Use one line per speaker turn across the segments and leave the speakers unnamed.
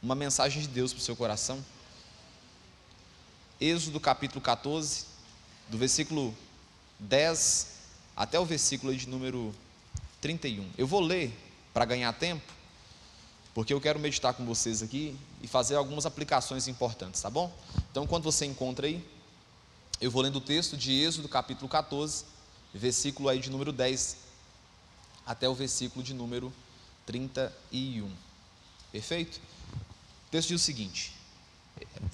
uma mensagem de Deus para o seu coração. Êxodo capítulo 14, do versículo 10 até o versículo de número 31. Eu vou ler para ganhar tempo, porque eu quero meditar com vocês aqui e fazer algumas aplicações importantes, tá bom? Então, quando você encontra aí, eu vou lendo o texto de Êxodo capítulo 14, versículo aí de número 10 até o versículo de número 31. Perfeito? O texto diz o seguinte,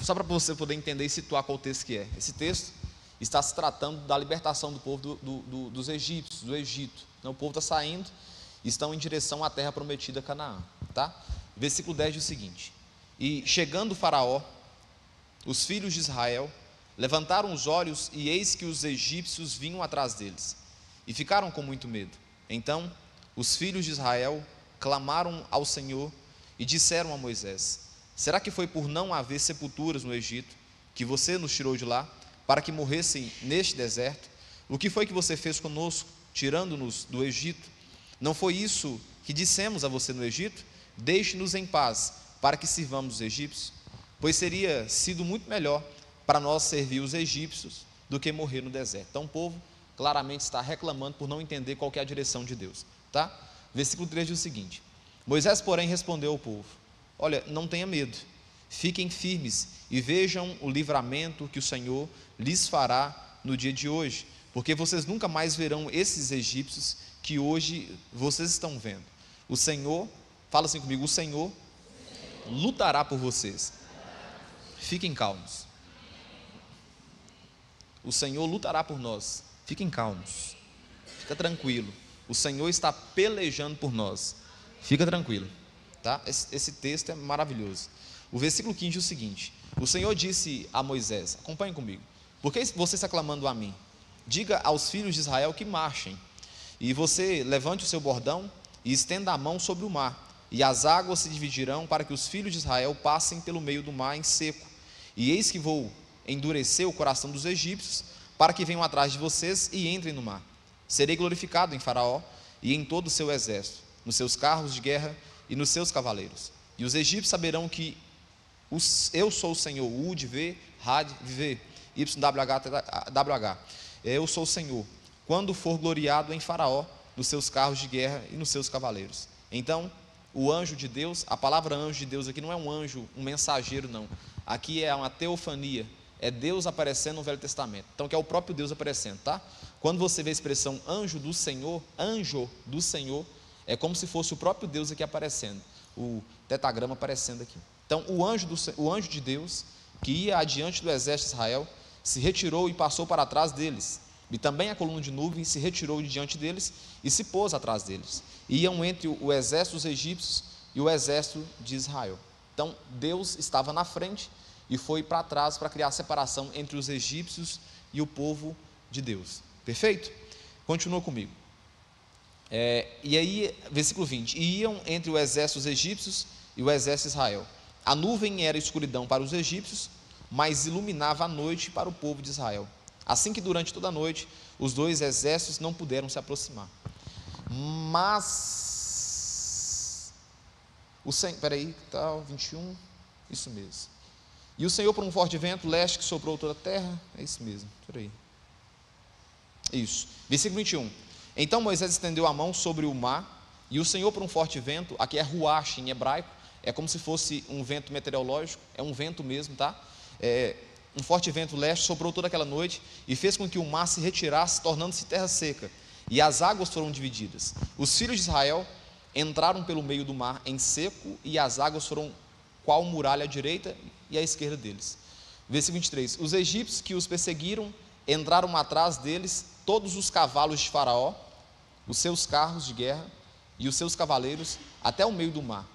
só para você poder entender e situar qual texto que é. Esse texto está se tratando da libertação do povo dos egípcios, do Egito. Então, o povo está saindo e estão em direção à terra prometida, Canaã, tá? Versículo 10 diz o seguinte: e chegando Faraó, os filhos de Israel levantaram os olhos, e eis que os egípcios vinham atrás deles, e ficaram com muito medo. Então os filhos de Israel clamaram ao Senhor e disseram a Moisés: será que foi por não haver sepulturas no Egito que você nos tirou de lá, para que morressem neste deserto? O que foi que você fez conosco, tirando-nos do Egito? Não foi isso que dissemos a você no Egito? Deixe-nos em paz, para que sirvamos os egípcios. Pois seria sido muito melhor para nós servir os egípcios do que morrer no deserto. Então o povo claramente está reclamando por não entender qual que é a direção de Deus, tá? Versículo 3 diz o seguinte: Moisés, porém, respondeu ao povo: olha, não tenha medo, fiquem firmes e vejam o livramento que o Senhor lhes fará no dia de hoje, porque vocês nunca mais verão esses egípcios que hoje vocês estão vendo. O Senhor, fala assim comigo, o Senhor lutará por vocês. Fiquem calmos. O Senhor lutará por nós. Fiquem calmos. Fica tranquilo. O Senhor está pelejando por nós. Fica tranquilo, tá? Esse texto é maravilhoso. O versículo 15 diz o seguinte: o Senhor disse a Moisés, acompanhe comigo: por que você está clamando a mim? Diga aos filhos de Israel que marchem, e você levante o seu bordão e estenda a mão sobre o mar, e as águas se dividirão para que os filhos de Israel passem pelo meio do mar em seco. E eis que vou endurecer o coração dos egípcios, para que venham atrás de vocês e entrem no mar. Serei glorificado em Faraó e em todo o seu exército, nos seus carros de guerra e nos seus cavaleiros. E os egípcios saberão que eu sou o Senhor. UDV, RAD, VV, YWH. Eu sou o Senhor, quando for gloriado em Faraó, nos seus carros de guerra e nos seus cavaleiros. Então o anjo de Deus, a palavra anjo de Deus aqui não é um anjo, um mensageiro, não. Aqui é uma teofania, é Deus aparecendo no Velho Testamento. Então que é o próprio Deus aparecendo, tá? Quando você vê a expressão anjo do Senhor, é como se fosse o próprio Deus aqui aparecendo, o tetagrama aparecendo aqui. Então o anjo de Deus, que ia adiante do exército de Israel, se retirou e passou para trás deles, e também a coluna de nuvem se retirou de diante deles e se pôs atrás deles. Iam entre o exército dos egípcios e o exército de Israel. Então Deus estava na frente e foi para trás para criar a separação entre os egípcios e o povo de Deus. Perfeito? Continua comigo. E aí, versículo 20: e iam entre o exército dos egípcios e o exército de Israel. A nuvem era escuridão para os egípcios, mas iluminava a noite para o povo de Israel. Assim que durante toda a noite os dois exércitos não puderam se aproximar. Mas o Senhor, peraí, tá, 21, isso mesmo. E o Senhor, por um forte vento leste que soprou toda a terra, é isso mesmo, peraí. Isso, versículo 21. Então Moisés estendeu a mão sobre o mar, e o Senhor, por um forte vento, aqui é ruach em hebraico, é como se fosse um vento meteorológico, é um vento mesmo, tá? Um forte vento leste soprou toda aquela noite e fez com que o mar se retirasse, tornando-se terra seca, e as águas foram divididas. Os filhos de Israel entraram pelo meio do mar em seco, e as águas foram qual muralha à direita e à esquerda deles. Versículo 23. Os egípcios que os perseguiram entraram atrás deles, todos os cavalos de Faraó, os seus carros de guerra e os seus cavaleiros, até o meio do mar.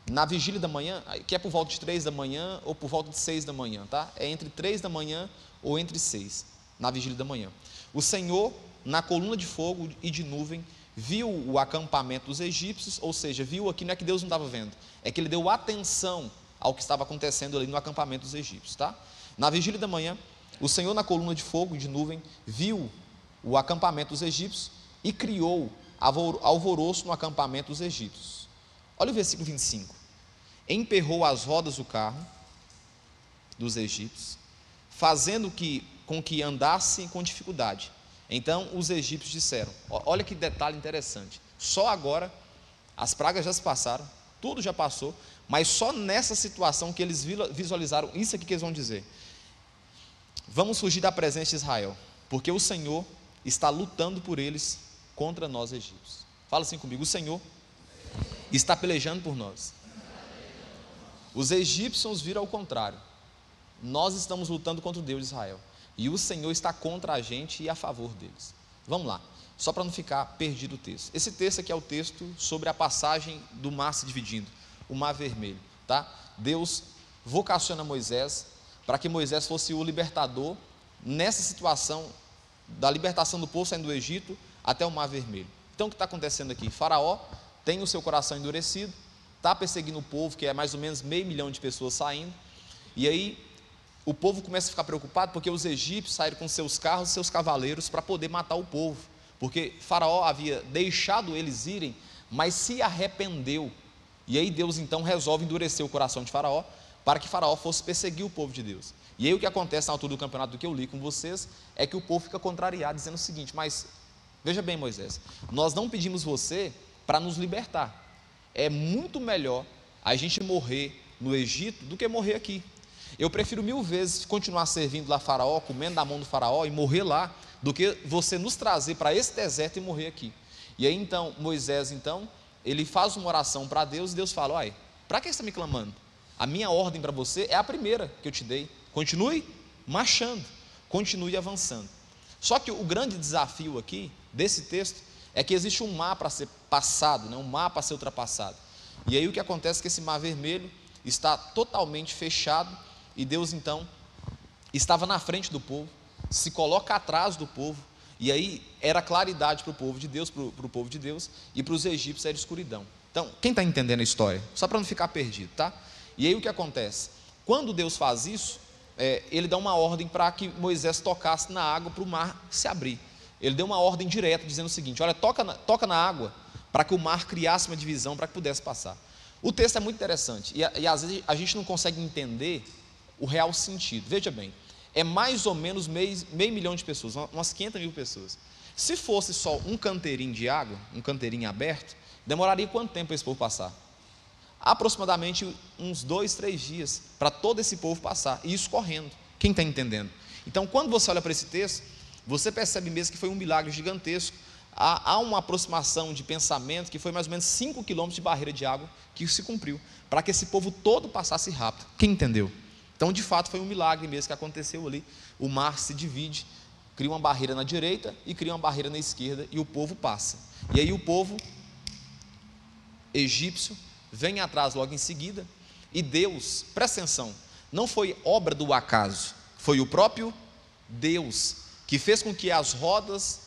Na vigília da manhã, que é por volta de 3 da manhã ou por volta de 6 da manhã, tá? É entre 3 da manhã ou entre 6, na vigília da manhã. O Senhor, na coluna de fogo e de nuvem, viu o acampamento dos egípcios, ou seja, viu aqui, não é que Deus não estava vendo, é que ele deu atenção ao que estava acontecendo ali no acampamento dos egípcios, tá? Na vigília da manhã, o Senhor, na coluna de fogo e de nuvem, viu o acampamento dos egípcios e criou alvoroço no acampamento dos egípcios. Olha o versículo 25. emperrou as rodas do carro dos egípcios, fazendo com que andassem com dificuldade. Então os egípcios disseram, olha que detalhe interessante, só agora, as pragas já se passaram, tudo já passou, mas só nessa situação que eles visualizaram, isso aqui que eles vão dizer: vamos fugir da presença de Israel, porque o Senhor está lutando por eles contra nós egípcios. Fala assim comigo: o Senhor está pelejando por nós. Os egípcios viram ao contrário, nós estamos lutando contra o Deus de Israel, e o Senhor está contra a gente e a favor deles. Vamos lá, só para não ficar perdido o texto. Esse texto aqui é o texto sobre a passagem do mar se dividindo, o mar vermelho, tá? Deus vocaciona Moisés para que Moisés fosse o libertador nessa situação da libertação do povo saindo do Egito até o mar vermelho. Então o que está acontecendo aqui? Faraó tem o seu coração endurecido, está perseguindo o povo, que é mais ou menos 500 mil de pessoas saindo, e aí o povo começa a ficar preocupado, porque os egípcios saíram com seus carros, seus cavaleiros, para poder matar o povo, porque Faraó havia deixado eles irem, mas se arrependeu, e aí Deus então resolve endurecer o coração de Faraó, para que Faraó fosse perseguir o povo de Deus. E aí o que acontece na altura do campeonato, do que eu li com vocês, é que o povo fica contrariado, dizendo o seguinte: mas veja bem, Moisés, nós não pedimos você para nos libertar, é muito melhor a gente morrer no Egito do que morrer aqui. Eu prefiro 1000 vezes continuar servindo lá Faraó, comendo da mão do Faraó e morrer lá, do que você nos trazer para esse deserto e morrer aqui. E aí então Moisés, então, ele faz uma oração para Deus, e Deus fala: olha, para que você está me clamando? A minha ordem para você é a primeira que eu te dei, continue marchando, continue avançando. Só que o grande desafio aqui desse texto é que existe um mar para ser passado, um mar para ser ultrapassado. E aí o que acontece é que esse mar vermelho está totalmente fechado, e Deus então estava na frente do povo, se coloca atrás do povo, e aí era claridade para o povo de Deus, para o povo de Deus, e para os egípcios era escuridão. Então, quem está entendendo a história? Só para não ficar perdido, tá? E aí o que acontece? Quando Deus faz isso, ele dá uma ordem para que Moisés tocasse na água para o mar se abrir. Ele deu uma ordem direta, dizendo o seguinte: olha, toca na água, para que o mar criasse uma divisão, para que pudesse passar. O texto é muito interessante, e às vezes a gente não consegue entender o real sentido. Veja bem, é mais ou menos meio milhão de pessoas, umas 500 mil pessoas. Se fosse só um canteirinho de água, um canteirinho aberto, demoraria quanto tempo para esse povo passar? Aproximadamente uns 2, 3 dias, para todo esse povo passar, e isso correndo. Quem está entendendo? Então, quando você olha para esse texto, você percebe mesmo que foi um milagre gigantesco. Há uma aproximação de pensamento que foi mais ou menos 5 quilômetros de barreira de água que se cumpriu, para que esse povo todo passasse rápido. Quem entendeu? Então, de fato, foi um milagre mesmo que aconteceu ali. O mar se divide, cria uma barreira na direita e cria uma barreira na esquerda, e o povo passa. E aí o povo egípcio vem atrás logo em seguida, e Deus, presta atenção, não foi obra do acaso, foi o próprio Deus que fez com que as rodas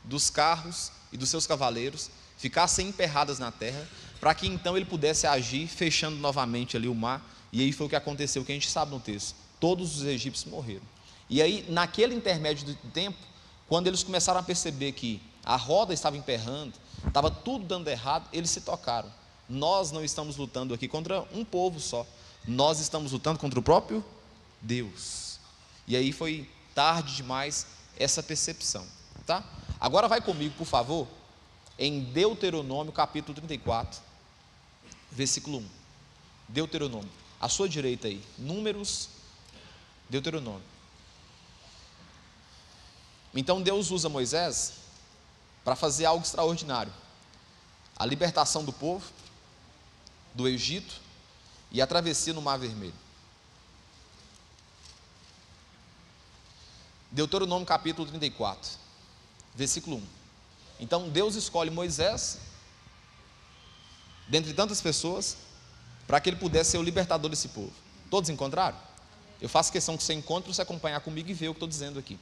dos carros e dos seus cavaleiros ficassem emperradas na terra, para que então ele pudesse agir, fechando novamente ali o mar. E aí foi o que aconteceu, que a gente sabe no texto: todos os egípcios morreram. E aí, naquele intermédio do tempo, quando eles começaram a perceber que a roda estava emperrando, estava tudo dando errado, eles se tocaram: nós não estamos lutando aqui contra um povo só, nós estamos lutando contra o próprio Deus. E aí foi tarde demais essa percepção, tá? Agora vai comigo, por favor, em Deuteronômio capítulo 34, versículo 1. Deuteronômio, à sua direita aí, Números, Deuteronômio. Então Deus usa Moisés para fazer algo extraordinário: a libertação do povo do Egito e a travessia no Mar Vermelho. Deuteronômio capítulo 34, versículo 1. Então Deus escolhe Moisés dentre tantas pessoas, para que ele pudesse ser o libertador desse povo. Todos encontraram? Eu faço questão que você encontre, para você acompanhar comigo e ver o que estou dizendo aqui.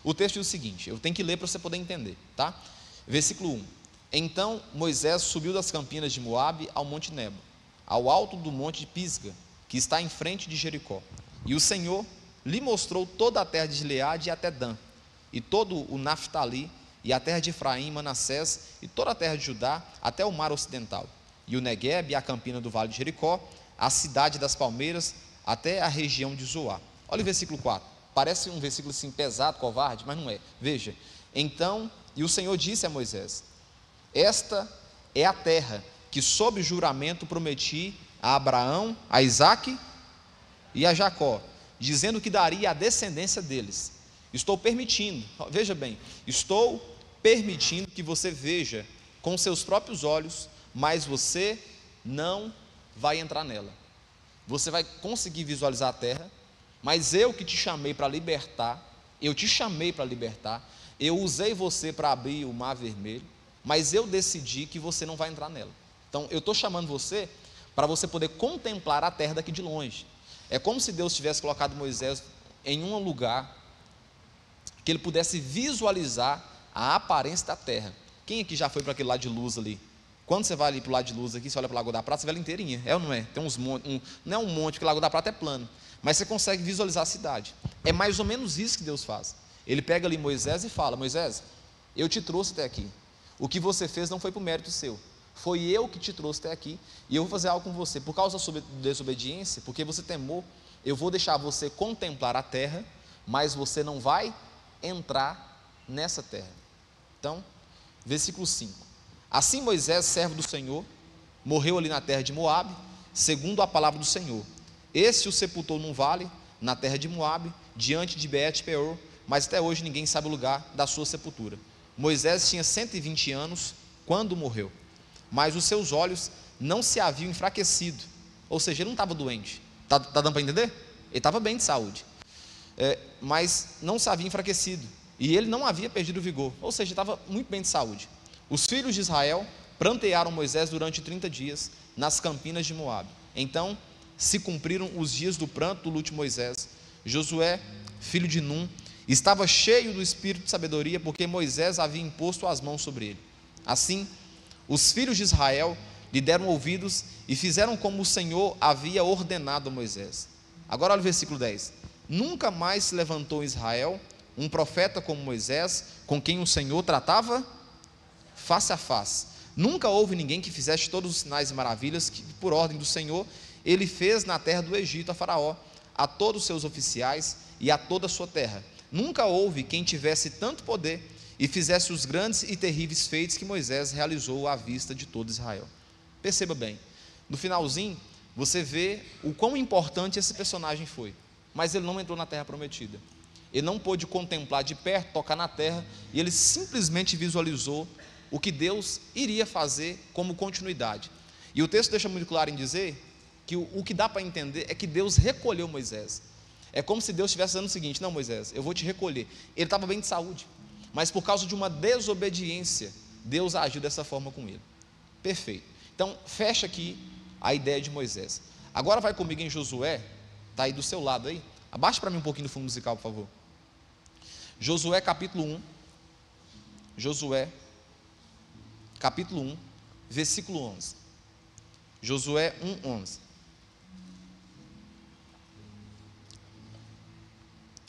O texto diz o seguinte, eu tenho que ler para você poder entender, tá? Versículo 1. Então Moisés subiu das campinas de Moabe ao monte Nebo, ao alto do monte de Pisga, que está em frente de Jericó. E o Senhor lhe mostrou toda a terra de Gileade e até Dan, e todo o Naftali, e a terra de Efraim, Manassés, e toda a terra de Judá, até o mar ocidental, e o Neguebe e a campina do vale de Jericó, a cidade das palmeiras, até a região de Zoar. Olha o versículo 4, parece um versículo assim pesado, covarde, mas não é. Veja, então, e o Senhor disse a Moisés: esta é a terra que sob juramento prometi a Abraão, a Isaque e a Jacó, dizendo que daria a descendência deles. Estou permitindo, veja bem, estou permitindo que você veja com seus próprios olhos, mas você não vai entrar nela. Você vai conseguir visualizar a terra, mas eu que te chamei para libertar, eu te chamei para libertar, eu usei você para abrir o mar vermelho, mas eu decidi que você não vai entrar nela. Então eu estou chamando você para você poder contemplar a terra daqui de longe. É como se Deus tivesse colocado Moisés em um lugar que ele pudesse visualizar a aparência da terra. Quem aqui já foi para aquele lado de Luz ali? Quando você vai ali para o lado de Luz aqui, você olha para o Lagoa da Prata, você vê ela inteirinha, é ou não é? Tem uns montes, não é um monte, porque o Lagoa da Prata é plano, mas você consegue visualizar a cidade. É mais ou menos isso que Deus faz. Ele pega ali Moisés e fala: Moisés, eu te trouxe até aqui, o que você fez não foi por mérito seu, foi eu que te trouxe até aqui, e eu vou fazer algo com você, por causa da sua desobediência, porque você temou, eu vou deixar você contemplar a terra, mas você não vai entrar nessa terra. Então, versículo 5, assim Moisés, servo do Senhor, morreu ali na terra de Moabe, segundo a palavra do Senhor. Esse o sepultou num vale, na terra de Moabe, diante de Bet-peor, mas até hoje ninguém sabe o lugar da sua sepultura. Moisés tinha 120 anos quando morreu, mas os seus olhos não se haviam enfraquecido, ou seja, ele não estava doente. Está dando para entender? Ele estava bem de saúde, mas não se havia enfraquecido, e ele não havia perdido o vigor, ou seja, estava muito bem de saúde. Os filhos de Israel prantearam Moisés durante 30 dias nas campinas de Moabe. Então se cumpriram os dias do pranto do luto de Moisés. Josué, filho de Num, estava cheio do espírito de sabedoria, porque Moisés havia imposto as mãos sobre ele. Assim, os filhos de Israel lhe deram ouvidos e fizeram como o Senhor havia ordenado a Moisés. Agora olha o versículo 10. Nunca mais se levantou em Israel um profeta como Moisés, com quem o Senhor tratava face a face. Nunca houve ninguém que fizesse todos os sinais e maravilhas que, por ordem do Senhor, ele fez na terra do Egito a Faraó, a todos os seus oficiais e a toda a sua terra. Nunca houve quem tivesse tanto poder e fizesse os grandes e terríveis feitos que Moisés realizou à vista de todo Israel. Perceba bem, no finalzinho você vê o quão importante esse personagem foi, mas ele não entrou na terra prometida. Ele não pôde contemplar de perto, tocar na terra, e ele simplesmente visualizou o que Deus iria fazer como continuidade. E o texto deixa muito claro em dizer que o que dá para entender é que Deus recolheu Moisés. É como se Deus estivesse dizendo o seguinte: não, Moisés, eu vou te recolher. Ele estava bem de saúde, mas por causa de uma desobediência, Deus agiu dessa forma com ele. Perfeito. Então fecha aqui a ideia de Moisés. Agora vai comigo em Josué, está aí do seu lado aí, abaixa para mim um pouquinho do fundo musical, por favor. Josué capítulo 1, Josué capítulo 1, versículo 11. Josué 1:11.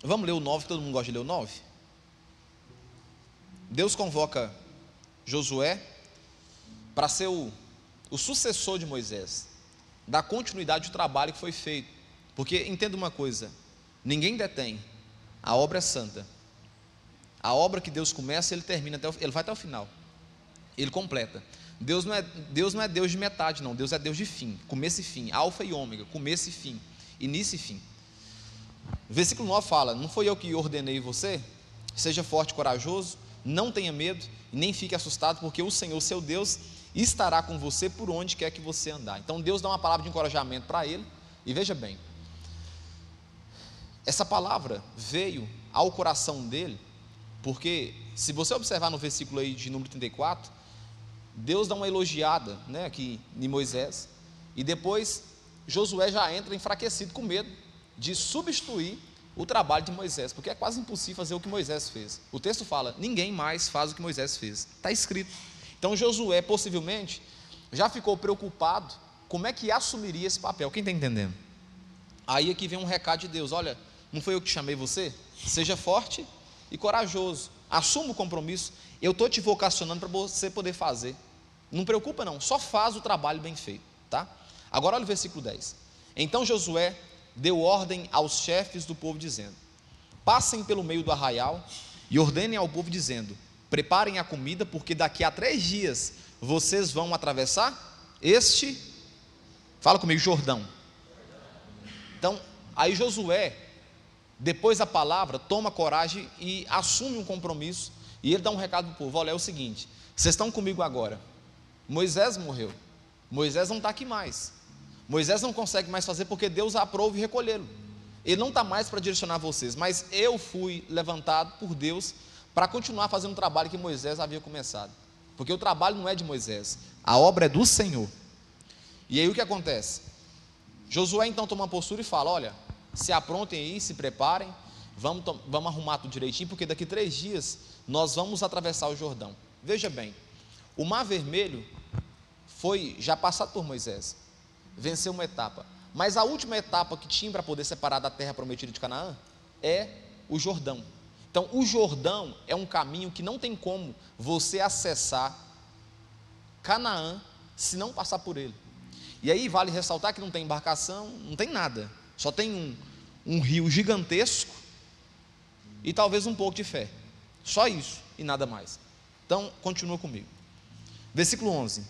Vamos ler o 9, todo mundo gosta de ler o 9? Deus convoca Josué para ser o sucessor de Moisés, dar continuidade ao trabalho que foi feito, porque entenda uma coisa: ninguém detém, a obra é santa, a obra que Deus começa, Ele termina, Ele vai até o final, Ele completa. Deus não é Deus de metade, não. Deus é Deus de fim, começo e fim, alfa e ômega, começo e fim, início e fim. O versículo 9 fala: não foi eu que ordenei você? Seja forte e corajoso, não tenha medo, e nem fique assustado, porque o Senhor seu Deus estará com você por onde quer que você andar. Então Deus dá uma palavra de encorajamento para ele, e veja bem, essa palavra veio ao coração dele, porque se você observar no versículo aí de número 34, Deus dá uma elogiada, né, aqui em Moisés, e depois Josué já entra enfraquecido, com medo de substituir o trabalho de Moisés, porque é quase impossível fazer o que Moisés fez. O texto fala: ninguém mais faz o que Moisés fez, está escrito. Então Josué possivelmente já ficou preocupado como é que assumiria esse papel. Quem está entendendo? Aí aqui vem um recado de Deus: olha, não foi eu que chamei você? Seja forte e corajoso, assuma o compromisso, eu estou te vocacionando para você poder fazer, não preocupa não, só faz o trabalho bem feito, tá? Agora olha o versículo 10. Então Josué deu ordem aos chefes do povo, dizendo: passem pelo meio do arraial e ordenem ao povo, dizendo: preparem a comida, porque daqui a 3 dias vocês vão atravessar fala comigo, Jordão. Então, aí Josué, depois da palavra, toma coragem e assume um compromisso, e ele dá um recado para o povo: olha, é o seguinte, vocês estão comigo agora, Moisés morreu, Moisés não está aqui mais, Moisés não consegue mais fazer porque Deus aprova e recolhê-lo, ele não está mais para direcionar vocês, mas eu fui levantado por Deus para continuar fazendo o trabalho que Moisés havia começado, porque o trabalho não é de Moisés, a obra é do Senhor. E aí o que acontece? Josué então toma uma postura e fala: olha, se aprontem aí, se preparem, vamos arrumar tudo direitinho, porque daqui 3 dias nós vamos atravessar o Jordão. Veja bem, o Mar Vermelho foi já passado por Moisés, venceu uma etapa, mas a última etapa que tinha para poder separar da terra prometida de Canaã é o Jordão. Então o Jordão é um caminho que não tem como você acessar Canaã se não passar por ele. E aí vale ressaltar que não tem embarcação, não tem nada, só tem um rio gigantesco e talvez um pouco de fé, só isso e nada mais. Então continua comigo, versículo 11: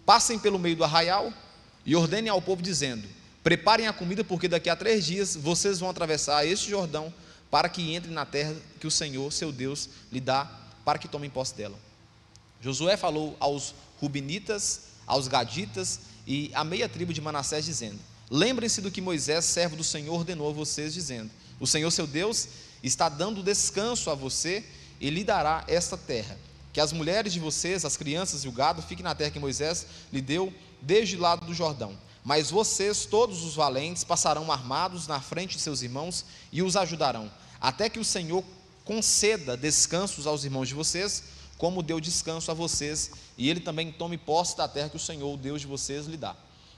passem pelo meio do arraial e ordenem ao povo, dizendo: preparem a comida, porque daqui a 3 dias vocês vão atravessar este Jordão, para que entrem na terra que o Senhor, seu Deus, lhe dá, para que tomem posse dela. Josué falou aos Rubenitas, aos Gaditas e a meia tribo de Manassés, dizendo: lembrem-se do que Moisés, servo do Senhor, ordenou a vocês, dizendo: o Senhor, seu Deus, está dando descanso a você e lhe dará esta terra, que as mulheres de vocês, as crianças e o gado fiquem na terra que Moisés lhe deu desde o lado do Jordão, mas vocês, todos os valentes, passarão armados na frente de seus irmãos e os ajudarão, até que o Senhor conceda descansos aos irmãos de vocês, como deu descanso a vocês, e ele também tome posse da terra que o Senhor, o Deus de vocês, lhe dá.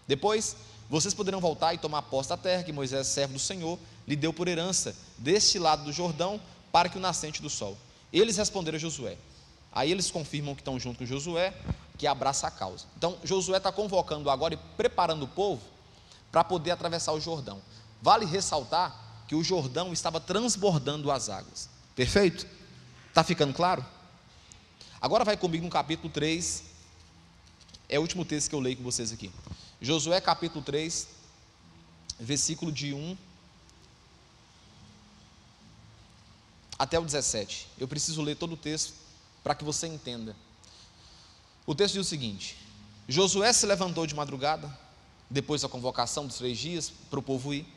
Depois vocês poderão voltar e tomar posse da terra que Moisés, servo do Senhor, lhe deu por herança deste lado do Jordão, para que o nascente do sol. Eles responderam a Josué. Aí eles confirmam que estão junto com Josué, que abraça a causa. Então Josué está convocando agora e preparando o povo para poder atravessar o Jordão. Vale ressaltar que o Jordão estava transbordando as águas. Perfeito? Está ficando claro? Agora vai comigo no capítulo 3, é o último texto que eu leio com vocês aqui. Josué capítulo 3, versículo de 1 até o 17. Eu preciso ler todo o texto para que você entenda. O texto diz o seguinte: Josué se levantou de madrugada, depois da convocação dos 3 dias para o povo ir.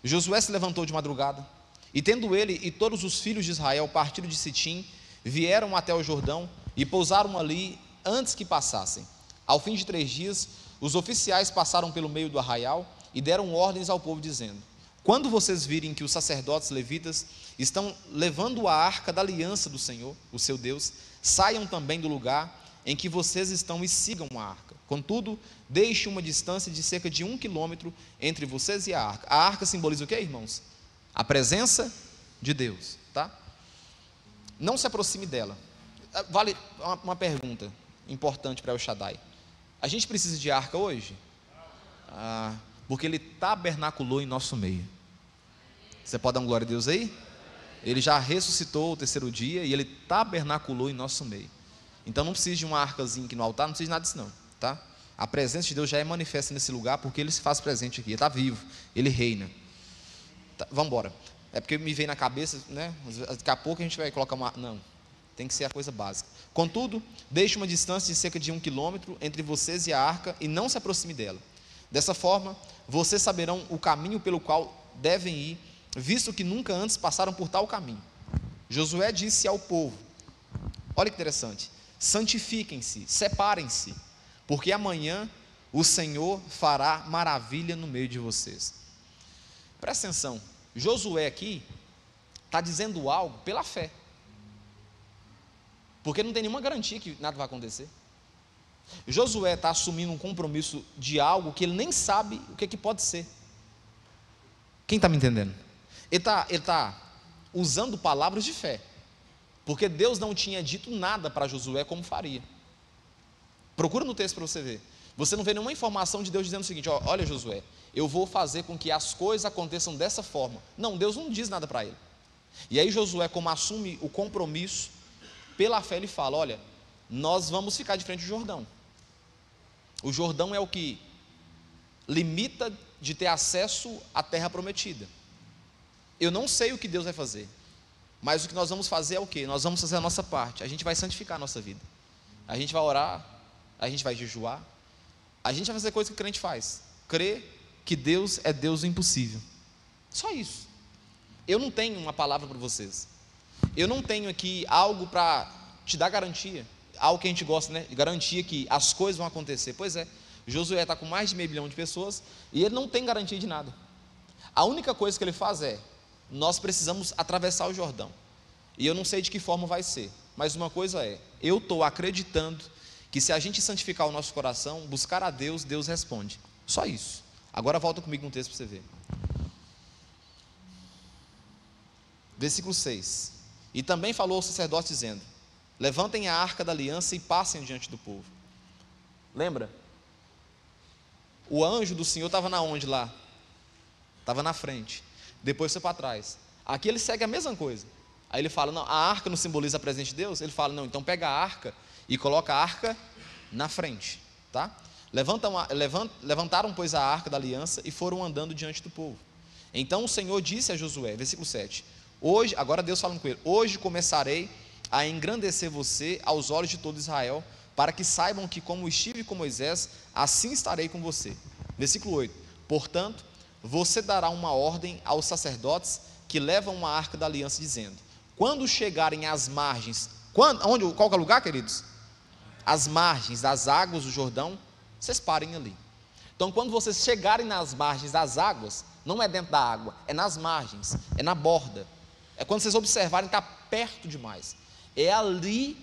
Josué se levantou de madrugada, e tendo ele e todos os filhos de Israel partido de Sitim, vieram até o Jordão e pousaram ali antes que passassem. Ao fim de 3 dias, os oficiais passaram pelo meio do arraial e deram ordens ao povo, dizendo: quando vocês virem que os sacerdotes levitas estão levando a arca da aliança do Senhor, o seu Deus, saiam também do lugar em que vocês estão e sigam a arca. Contudo, deixe uma distância de cerca de 1 quilômetro entre vocês e a arca. A arca simboliza o que, irmãos? A presença de Deus, tá? Não se aproxime dela. Vale uma pergunta importante para El Shaddai: a gente precisa de arca hoje? Porque ele tabernaculou em nosso meio. Você pode dar uma glória a Deus aí? Ele já ressuscitou o 3º dia e ele tabernaculou em nosso meio. Então não precisa de uma arcazinha aqui no altar, não precisa de nada disso não, tá? A presença de Deus já é manifesta nesse lugar, porque ele se faz presente aqui, ele está vivo, ele reina. Tá, vamos embora. É porque me vem na cabeça, né? Daqui a pouco a gente vai colocar uma... Não, tem que ser a coisa básica. Contudo, deixe uma distância de cerca de 1 quilômetro entre vocês e a arca, e não se aproxime dela. Dessa forma, vocês saberão o caminho pelo qual devem ir, visto que nunca antes passaram por tal caminho. Josué disse ao povo: olha que interessante: santifiquem-se, separem-se, porque amanhã o Senhor fará maravilha no meio de vocês. Presta atenção, Josué aqui está dizendo algo pela fé, porque não tem nenhuma garantia que nada vai acontecer. Josué está assumindo um compromisso de algo que ele nem sabe o que pode ser. Quem está me entendendo? Ele está usando palavras de fé, porque Deus não tinha dito nada para Josué como faria. Procura no texto para você ver. Você não vê nenhuma informação de Deus dizendo o seguinte: olha, Josué, eu vou fazer com que as coisas aconteçam dessa forma. Não, Deus não diz nada para ele. E aí Josué, como assume o compromisso, pela fé ele fala: olha, nós vamos ficar de frente ao Jordão. O Jordão é o que limita de ter acesso à terra prometida. Eu não sei o que Deus vai fazer, mas o que nós vamos fazer é o quê? Nós vamos fazer a nossa parte. A gente vai santificar a nossa vida, a gente vai orar, a gente vai jejuar, a gente vai fazer coisas que o crente faz, crer que Deus é Deus do impossível. Só isso. Eu não tenho uma palavra para vocês, eu não tenho aqui algo para te dar garantia, algo que a gente gosta, né? Garantia que as coisas vão acontecer. Pois é, Josué está com mais de 500 mil de pessoas e ele não tem garantia de nada. A única coisa que ele faz é: nós precisamos atravessar o Jordão, e eu não sei de que forma vai ser, mas uma coisa é, eu estou acreditando que se a gente santificar o nosso coração, buscar a Deus, Deus responde. Só isso. Agora volta comigo no texto para você ver. Versículo 6. E também falou ao sacerdote dizendo: levantem a arca da aliança e passem diante do povo. Lembra? O anjo do Senhor estava na onde lá? Estava na frente, depois foi para trás. Aqui ele segue a mesma coisa. Aí ele fala: não, a arca não simboliza a presença de Deus? Ele fala: não, então pega a arca e coloca a arca na frente, tá? Levantaram, pois, a arca da aliança e foram andando diante do povo. Então o Senhor disse a Josué, versículo 7, hoje, agora Deus falando com ele: hoje começarei a engrandecer você aos olhos de todo Israel, para que saibam que como estive com Moisés, assim estarei com você. Versículo 8, portanto, você dará uma ordem aos sacerdotes que levam a arca da aliança, dizendo: quando chegarem às margens, qual que é o lugar, queridos? As margens das águas do Jordão, vocês parem ali. Então, quando vocês chegarem nas margens das águas, não é dentro da água, é nas margens, é na borda, é quando vocês observarem que está perto demais, é ali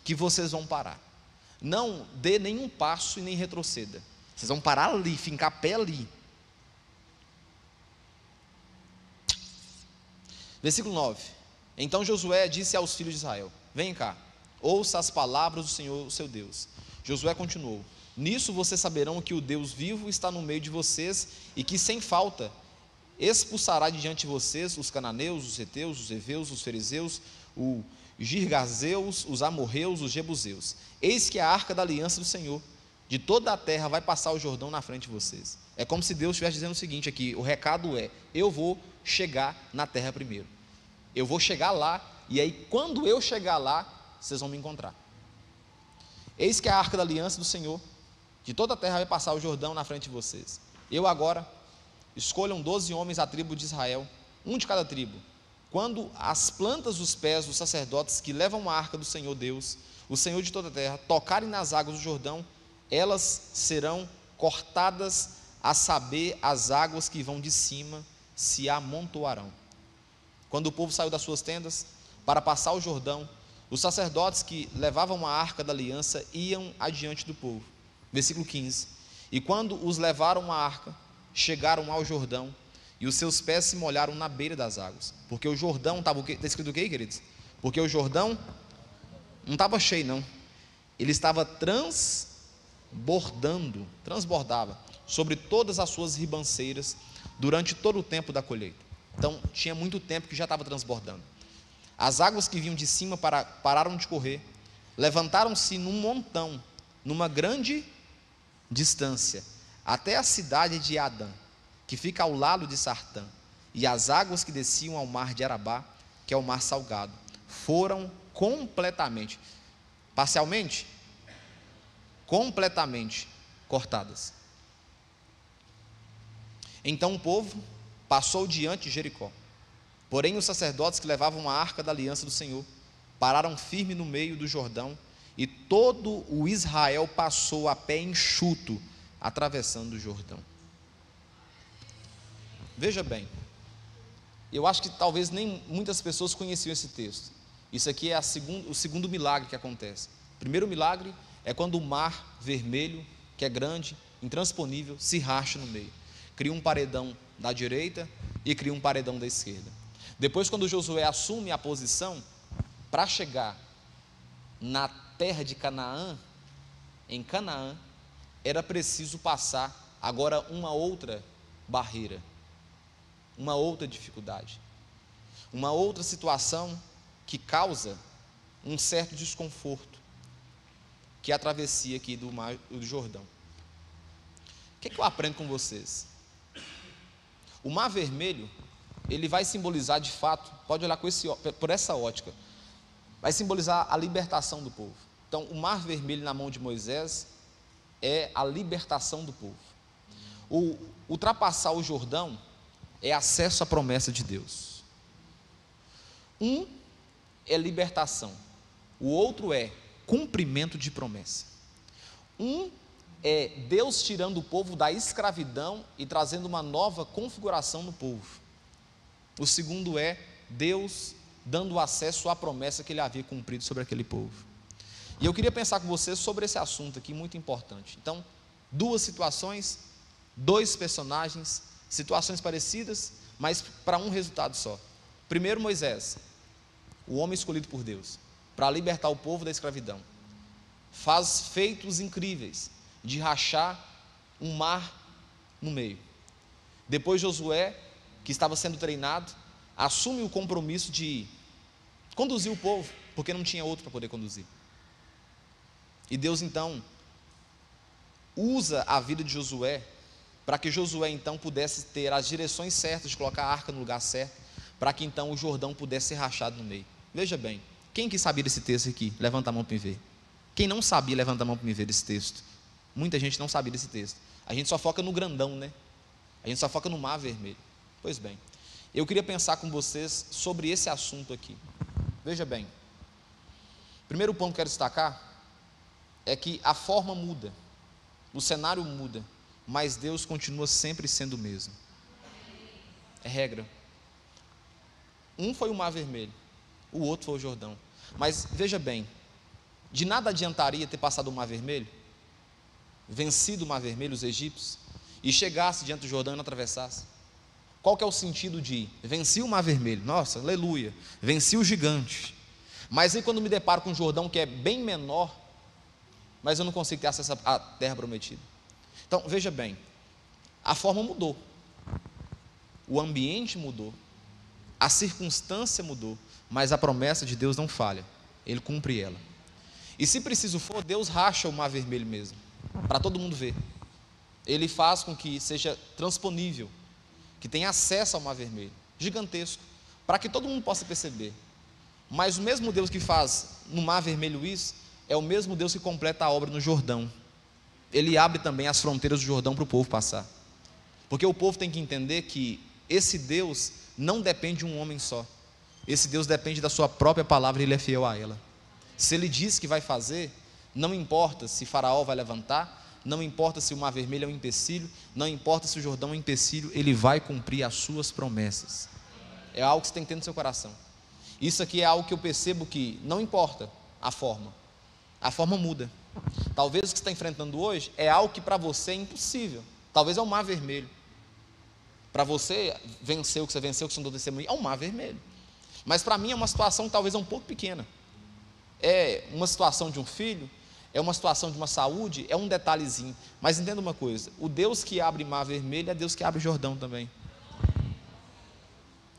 que vocês vão parar. Não dê nenhum passo e nem retroceda, vocês vão parar ali, fincar pé ali. Versículo 9, então Josué disse aos filhos de Israel: vem cá, ouça as palavras do Senhor, o seu Deus. Josué continuou: nisso vocês saberão que o Deus vivo está no meio de vocês, e que sem falta expulsará de diante de vocês os cananeus, os heteus, os heveus, os fariseus, os girgazeus, os amorreus, os jebuseus. Eis que a arca da aliança do Senhor de toda a terra vai passar o Jordão na frente de vocês. É como se Deus estivesse dizendo o seguinte aqui: o recado é: eu vou chegar na terra primeiro, eu vou chegar lá, e aí quando eu chegar lá, vocês vão me encontrar. Eis que a arca da aliança do Senhor de toda a terra vai passar o Jordão na frente de vocês. Eu agora escolham 12 homens da tribo de Israel, um de cada tribo. Quando as plantas dos pés dos sacerdotes que levam a arca do Senhor Deus, o Senhor de toda a terra, tocarem nas águas do Jordão, elas serão cortadas, a saber, as águas que vão de cima se amontoarão. Quando o povo saiu das suas tendas para passar o Jordão, os sacerdotes que levavam a arca da aliança iam adiante do povo. Versículo 15, e quando os levaram a arca, chegaram ao Jordão, e os seus pés se molharam na beira das águas, porque o Jordão estava, está escrito o quê, queridos? Porque o Jordão não estava cheio não, ele estava transbordava sobre todas as suas ribanceiras, durante todo o tempo da colheita. Então tinha muito tempo que já estava transbordando. As águas que vinham de cima pararam de correr, levantaram-se num montão, numa grande distância, até a cidade de Adã, que fica ao lado de Sartã, e as águas que desciam ao mar de Arabá, que é o mar salgado, foram completamente, parcialmente, completamente cortadas. Então o povo passou diante de Jericó. Porém os sacerdotes que levavam a arca da aliança do Senhor pararam firme no meio do Jordão, e todo o Israel passou a pé enxuto, atravessando o Jordão. Veja bem, eu acho que talvez nem muitas pessoas conheciam esse texto. Isso aqui é o segundo milagre que acontece. O primeiro milagre é quando o mar vermelho, que é grande, intransponível, se racha no meio, cria um paredão da direita e cria um paredão da esquerda. Depois, quando Josué assume a posição para chegar na terra de Canaã, em Canaã, era preciso passar agora uma outra barreira, uma outra dificuldade, uma outra situação que causa um certo desconforto, que é a travessia aqui do Mar do Jordão. O que eu aprendo com vocês? O Mar Vermelho, ele vai simbolizar de fato, pode olhar por essa ótica, vai simbolizar a libertação do povo. Então, o Mar Vermelho na mão de Moisés é a libertação do povo. Ultrapassar o Jordão é acesso à promessa de Deus. Um é libertação, o outro é cumprimento de promessa. Um é Deus tirando o povo da escravidão e trazendo uma nova configuração no povo. O segundo é Deus dando acesso à promessa que ele havia cumprido sobre aquele povo. E eu queria pensar com vocês sobre esse assunto aqui, muito importante. Então, duas situações, dois personagens, situações parecidas, mas para um resultado só. Primeiro, Moisés, o homem escolhido por Deus, para libertar o povo da escravidão, faz feitos incríveis, de rachar um mar no meio. Depois Josué, que estava sendo treinado, assume o compromisso de conduzir o povo, porque não tinha outro para poder conduzir. E Deus então usa a vida de Josué, para que Josué então pudesse ter as direções certas, de colocar a arca no lugar certo, para que então o Jordão pudesse ser rachado no meio. Veja bem, quem que sabia desse texto aqui? Levanta a mão para me ver. Quem não sabia, levanta a mão para me ver desse texto. Muita gente não sabia desse texto. A gente só foca no grandão, né? A gente só foca no Mar Vermelho. Pois bem, eu queria pensar com vocês sobre esse assunto aqui. Veja bem, primeiro ponto que quero destacar é que a forma muda, o cenário muda, mas Deus continua sempre sendo o mesmo. É regra. Um foi o Mar Vermelho, o outro foi o Jordão. Mas veja bem, de nada adiantaria ter passado o Mar Vermelho, vencido o Mar Vermelho, os egípcios, e chegasse diante do Jordão e não atravessasse. Qual que é o sentido de venci o Mar Vermelho? Nossa, aleluia, venci o gigante. Mas aí quando me deparo com um Jordão que é bem menor, mas eu não consigo ter acesso à terra prometida. Então, veja bem, a forma mudou, o ambiente mudou, a circunstância mudou, mas a promessa de Deus não falha, Ele cumpre ela. E se preciso for, Deus racha o Mar Vermelho mesmo, para todo mundo ver. Ele faz com que seja transponível, que tenha acesso ao Mar Vermelho, gigantesco, para que todo mundo possa perceber. Mas o mesmo Deus que faz no Mar Vermelho isso, é o mesmo Deus que completa a obra no Jordão. Ele abre também as fronteiras do Jordão para o povo passar, porque o povo tem que entender que esse Deus não depende de um homem só, esse Deus depende da sua própria palavra e Ele é fiel a ela. Se Ele diz que vai fazer, não importa se Faraó vai levantar, não importa se o Mar Vermelho é um empecilho, não importa se o Jordão é um empecilho, Ele vai cumprir as suas promessas. É algo que você tem que ter no seu coração. Isso aqui é algo que eu percebo que não importa a forma muda. Talvez o que você está enfrentando hoje é algo que para você é impossível. Talvez é o Mar Vermelho. Para você vencer o que você venceu, que você não deu testemunho, é o Mar Vermelho. Mas para mim é uma situação que talvez é um pouco pequena. É uma situação de um filho, é uma situação de uma saúde, é um detalhezinho. Mas entenda uma coisa, o Deus que abre Mar Vermelho é Deus que abre Jordão também.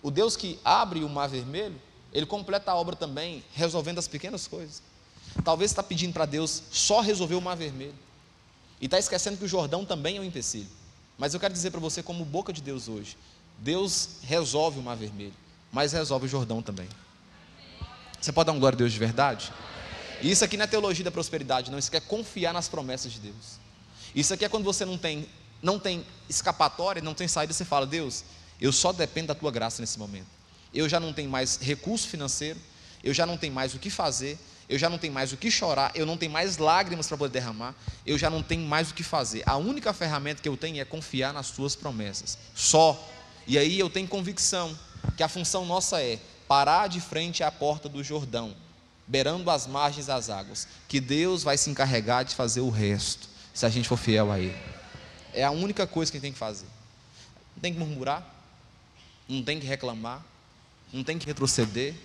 O Deus que abre o Mar Vermelho, Ele completa a obra também, resolvendo as pequenas coisas. Talvez você está pedindo para Deus só resolver o Mar Vermelho, e está esquecendo que o Jordão também é um empecilho. Mas eu quero dizer para você, como boca de Deus hoje, Deus resolve o Mar Vermelho, mas resolve o Jordão também. Você pode dar um glória a Deus de verdade? E isso aqui não é teologia da prosperidade, não. Isso aqui é confiar nas promessas de Deus. Isso aqui é quando você não tem escapatória, não tem saída, você fala: Deus, eu só dependo da Tua graça nesse momento. Eu já não tenho mais recurso financeiro, eu já não tenho mais o que fazer, eu já não tenho mais o que chorar, eu não tenho mais lágrimas para poder derramar, eu já não tenho mais o que fazer. A única ferramenta que eu tenho é confiar nas Tuas promessas, só. E aí eu tenho convicção que a função nossa é parar de frente à porta do Jordão, beirando as margens das águas, que Deus vai se encarregar de fazer o resto, se a gente for fiel a Ele. É a única coisa que a gente tem que fazer. Não tem que murmurar, não tem que reclamar, não tem que retroceder,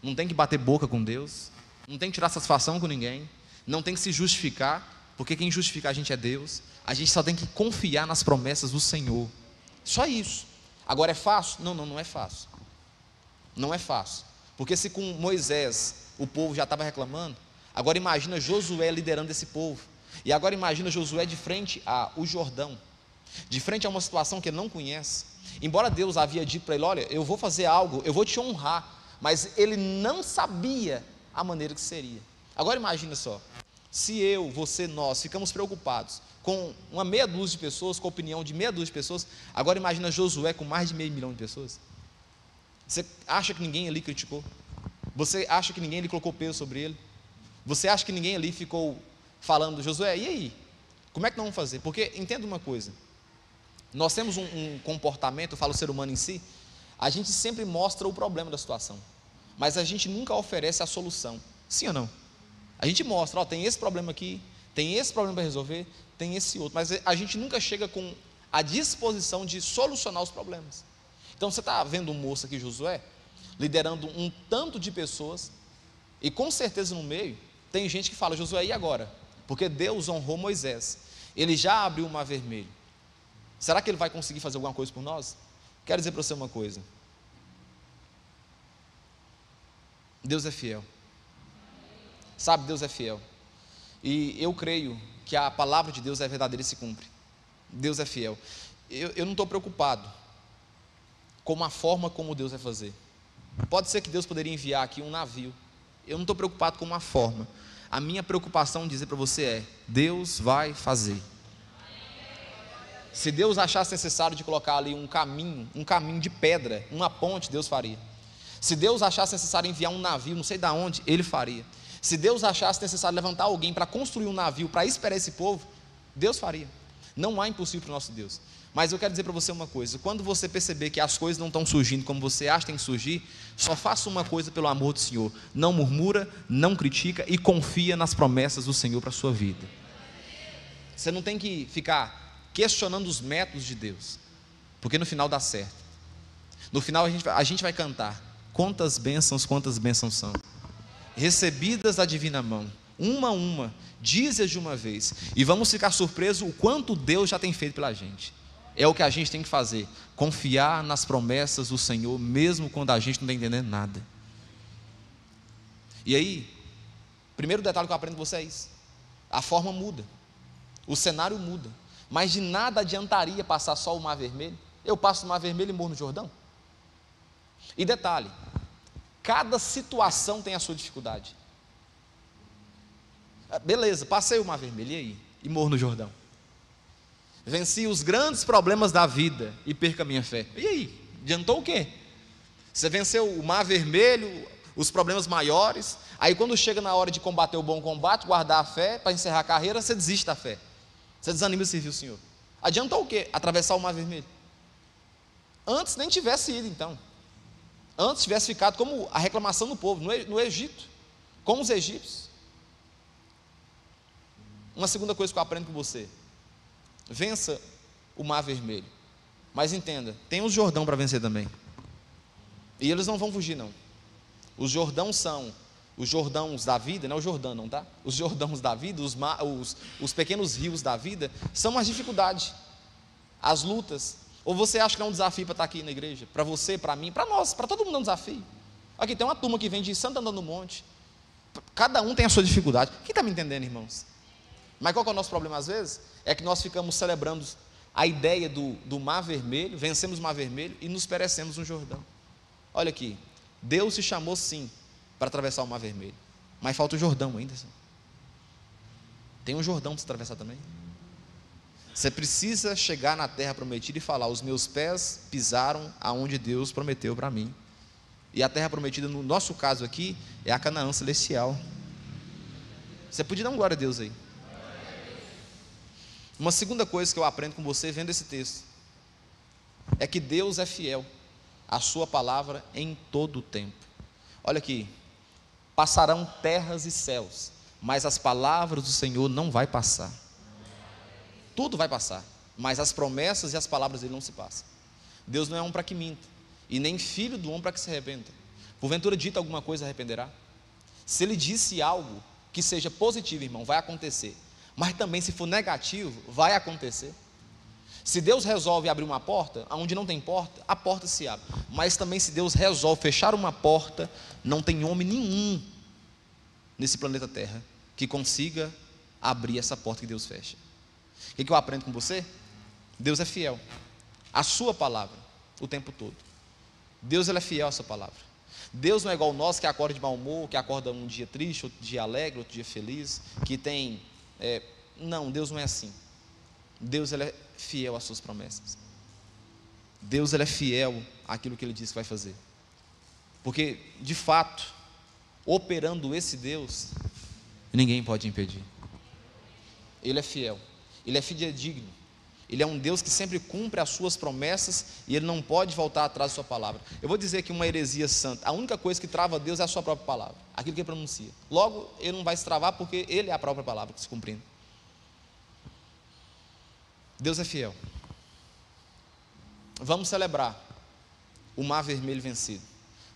não tem que bater boca com Deus, não tem que tirar satisfação com ninguém, não tem que se justificar, porque quem justifica a gente é Deus. A gente só tem que confiar nas promessas do Senhor. Só isso. Agora é fácil? Não, não é fácil. Não é fácil. Porque se com Moisés o povo já estava reclamando, agora imagina Josué liderando esse povo. E agora imagina Josué de frente ao Jordão, de frente a uma situação que ele não conhece. Embora Deus havia dito para ele: olha, eu vou fazer algo, eu vou te honrar, mas ele não sabia a maneira que seria. Agora imagina só, se eu, você, nós ficamos preocupados com uma meia dúzia de pessoas, com a opinião de meia dúzia de pessoas, agora imagina Josué com mais de 500 mil de pessoas. Você acha que ninguém ali criticou? Você acha que ninguém ali colocou peso sobre ele? Você acha que ninguém ali ficou falando: Josué, e aí? Como é que nós vamos fazer? Porque entenda uma coisa, nós temos um comportamento, eu falo o ser humano em si, a gente sempre mostra o problema da situação, mas a gente nunca oferece a solução. Sim ou não? A gente mostra: ó, tem esse problema aqui, tem esse problema para resolver, tem esse outro, mas a gente nunca chega com a disposição de solucionar os problemas. Então você está vendo um moço aqui, Josué, liderando um tanto de pessoas, e com certeza no meio tem gente que fala: Josué, e agora? Porque Deus honrou Moisés, ele já abriu o mar vermelho, será que ele vai conseguir fazer alguma coisa por nós? Quero dizer para você uma coisa: Deus é fiel. Sabe, Deus é fiel. E eu creio que a palavra de Deus é verdadeira e se cumpre. Deus é fiel. Eu não estou preocupado com a forma como Deus vai fazer. Pode ser que Deus poderia enviar aqui um navio. Eu não estou preocupado com uma forma. A minha preocupação, dizer para você, é: Deus vai fazer. Se Deus achasse necessário de colocar ali um caminho de pedra, uma ponte, Deus faria. Se Deus achasse necessário enviar um navio, não sei de onde, Ele faria. Se Deus achasse necessário levantar alguém para construir um navio, para esperar esse povo, Deus faria. Não há impossível para o nosso Deus. Mas eu quero dizer para você uma coisa: quando você perceber que as coisas não estão surgindo como você acha que tem que surgir, só faça uma coisa pelo amor do Senhor: não murmura, não critica e confia nas promessas do Senhor para a sua vida. Você não tem que ficar questionando os métodos de Deus, porque no final dá certo. No final a gente vai cantar: quantas bênçãos são recebidas da divina mão, uma a uma, dize-as de uma vez, e vamos ficar surpresos o quanto Deus já tem feito pela gente. É o que a gente tem que fazer: confiar nas promessas do Senhor, mesmo quando a gente não está entendendo nada. E aí, primeiro detalhe que eu aprendo com vocês: a forma muda, o cenário muda, mas de nada adiantaria passar só o mar vermelho. Eu passo o mar vermelho e morro no Jordão. E detalhe: cada situação tem a sua dificuldade. Beleza, passei o mar vermelho, e aí? E morro no Jordão. Venci os grandes problemas da vida e perco a minha fé. E aí? Adiantou o quê? Você venceu o mar vermelho, os problemas maiores, aí quando chega na hora de combater o bom combate, guardar a fé, para encerrar a carreira, você desiste da fé. Você desanima de servir o Senhor. Adiantou o quê? Atravessar o mar vermelho. Antes nem tivesse ido então. Antes tivesse ficado como a reclamação do povo, no Egito, como os egípcios. Uma segunda coisa que eu aprendo com você: vença o mar vermelho, mas entenda, tem os Jordão para vencer também, e eles não vão fugir não. Os Jordão são os Jordãos da vida, não é o Jordão não, tá? Os Jordãos da vida, os pequenos rios da vida, são as dificuldades, as lutas. Ou você acha que é um desafio para estar aqui na igreja? Para você, para mim, para nós, para todo mundo é um desafio. Aqui tem uma turma que vem de Santo Andando no Monte, cada um tem a sua dificuldade. Quem está me entendendo, irmãos? Mas qual que é o nosso problema às vezes? É que nós ficamos celebrando a ideia do mar vermelho, vencemos o mar vermelho e nos perecemos no Jordão. Olha aqui, Deus se chamou sim para atravessar o mar vermelho, mas falta o Jordão ainda. Tem um Jordão para se atravessar também. Você precisa chegar na terra prometida e falar: os meus pés pisaram aonde Deus prometeu para mim. E a terra prometida, no nosso caso aqui, é a Canaã celestial. Você podia dar um glória a Deus aí. Uma segunda coisa que eu aprendo com você vendo esse texto é que Deus é fiel à sua palavra em todo o tempo. Olha aqui: passarão terras e céus, mas as palavras do Senhor não vai passar. Tudo vai passar, mas as promessas e as palavras dele não se passam. Deus não é homem para que minta, e nem filho do homem para que se arrependa. Porventura dita alguma coisa, arrependerá? Se ele disse algo que seja positivo, irmão, vai acontecer. mas também se for negativo, vai acontecer. Se Deus resolve abrir uma porta, onde não tem porta, a porta se abre. Mas também se Deus resolve fechar uma porta, não tem homem nenhum nesse planeta Terra que consiga abrir essa porta que Deus fecha. O que eu aprendo com você? Deus é fiel à sua palavra o tempo todo. Deus, ele é fiel à sua palavra. Deus não é igual nós, que acorda de mau humor, que acorda um dia triste, outro dia alegre, outro dia feliz, que tem... Não, Deus não é assim. Deus, ele é fiel às suas promessas. Deus, ele é fiel àquilo que ele disse que vai fazer. Porque, de fato, operando esse Deus, ninguém pode impedir. Ele é fiel, ele é fidedigno, ele é um Deus que sempre cumpre as suas promessas e ele não pode voltar atrás da sua palavra. Eu vou dizer que uma heresia santa, a única coisa que trava Deus é a sua própria palavra, aquilo que ele pronuncia. Logo, ele não vai se travar porque ele é a própria palavra que se cumprindo. Deus é fiel. Vamos celebrar o Mar Vermelho vencido,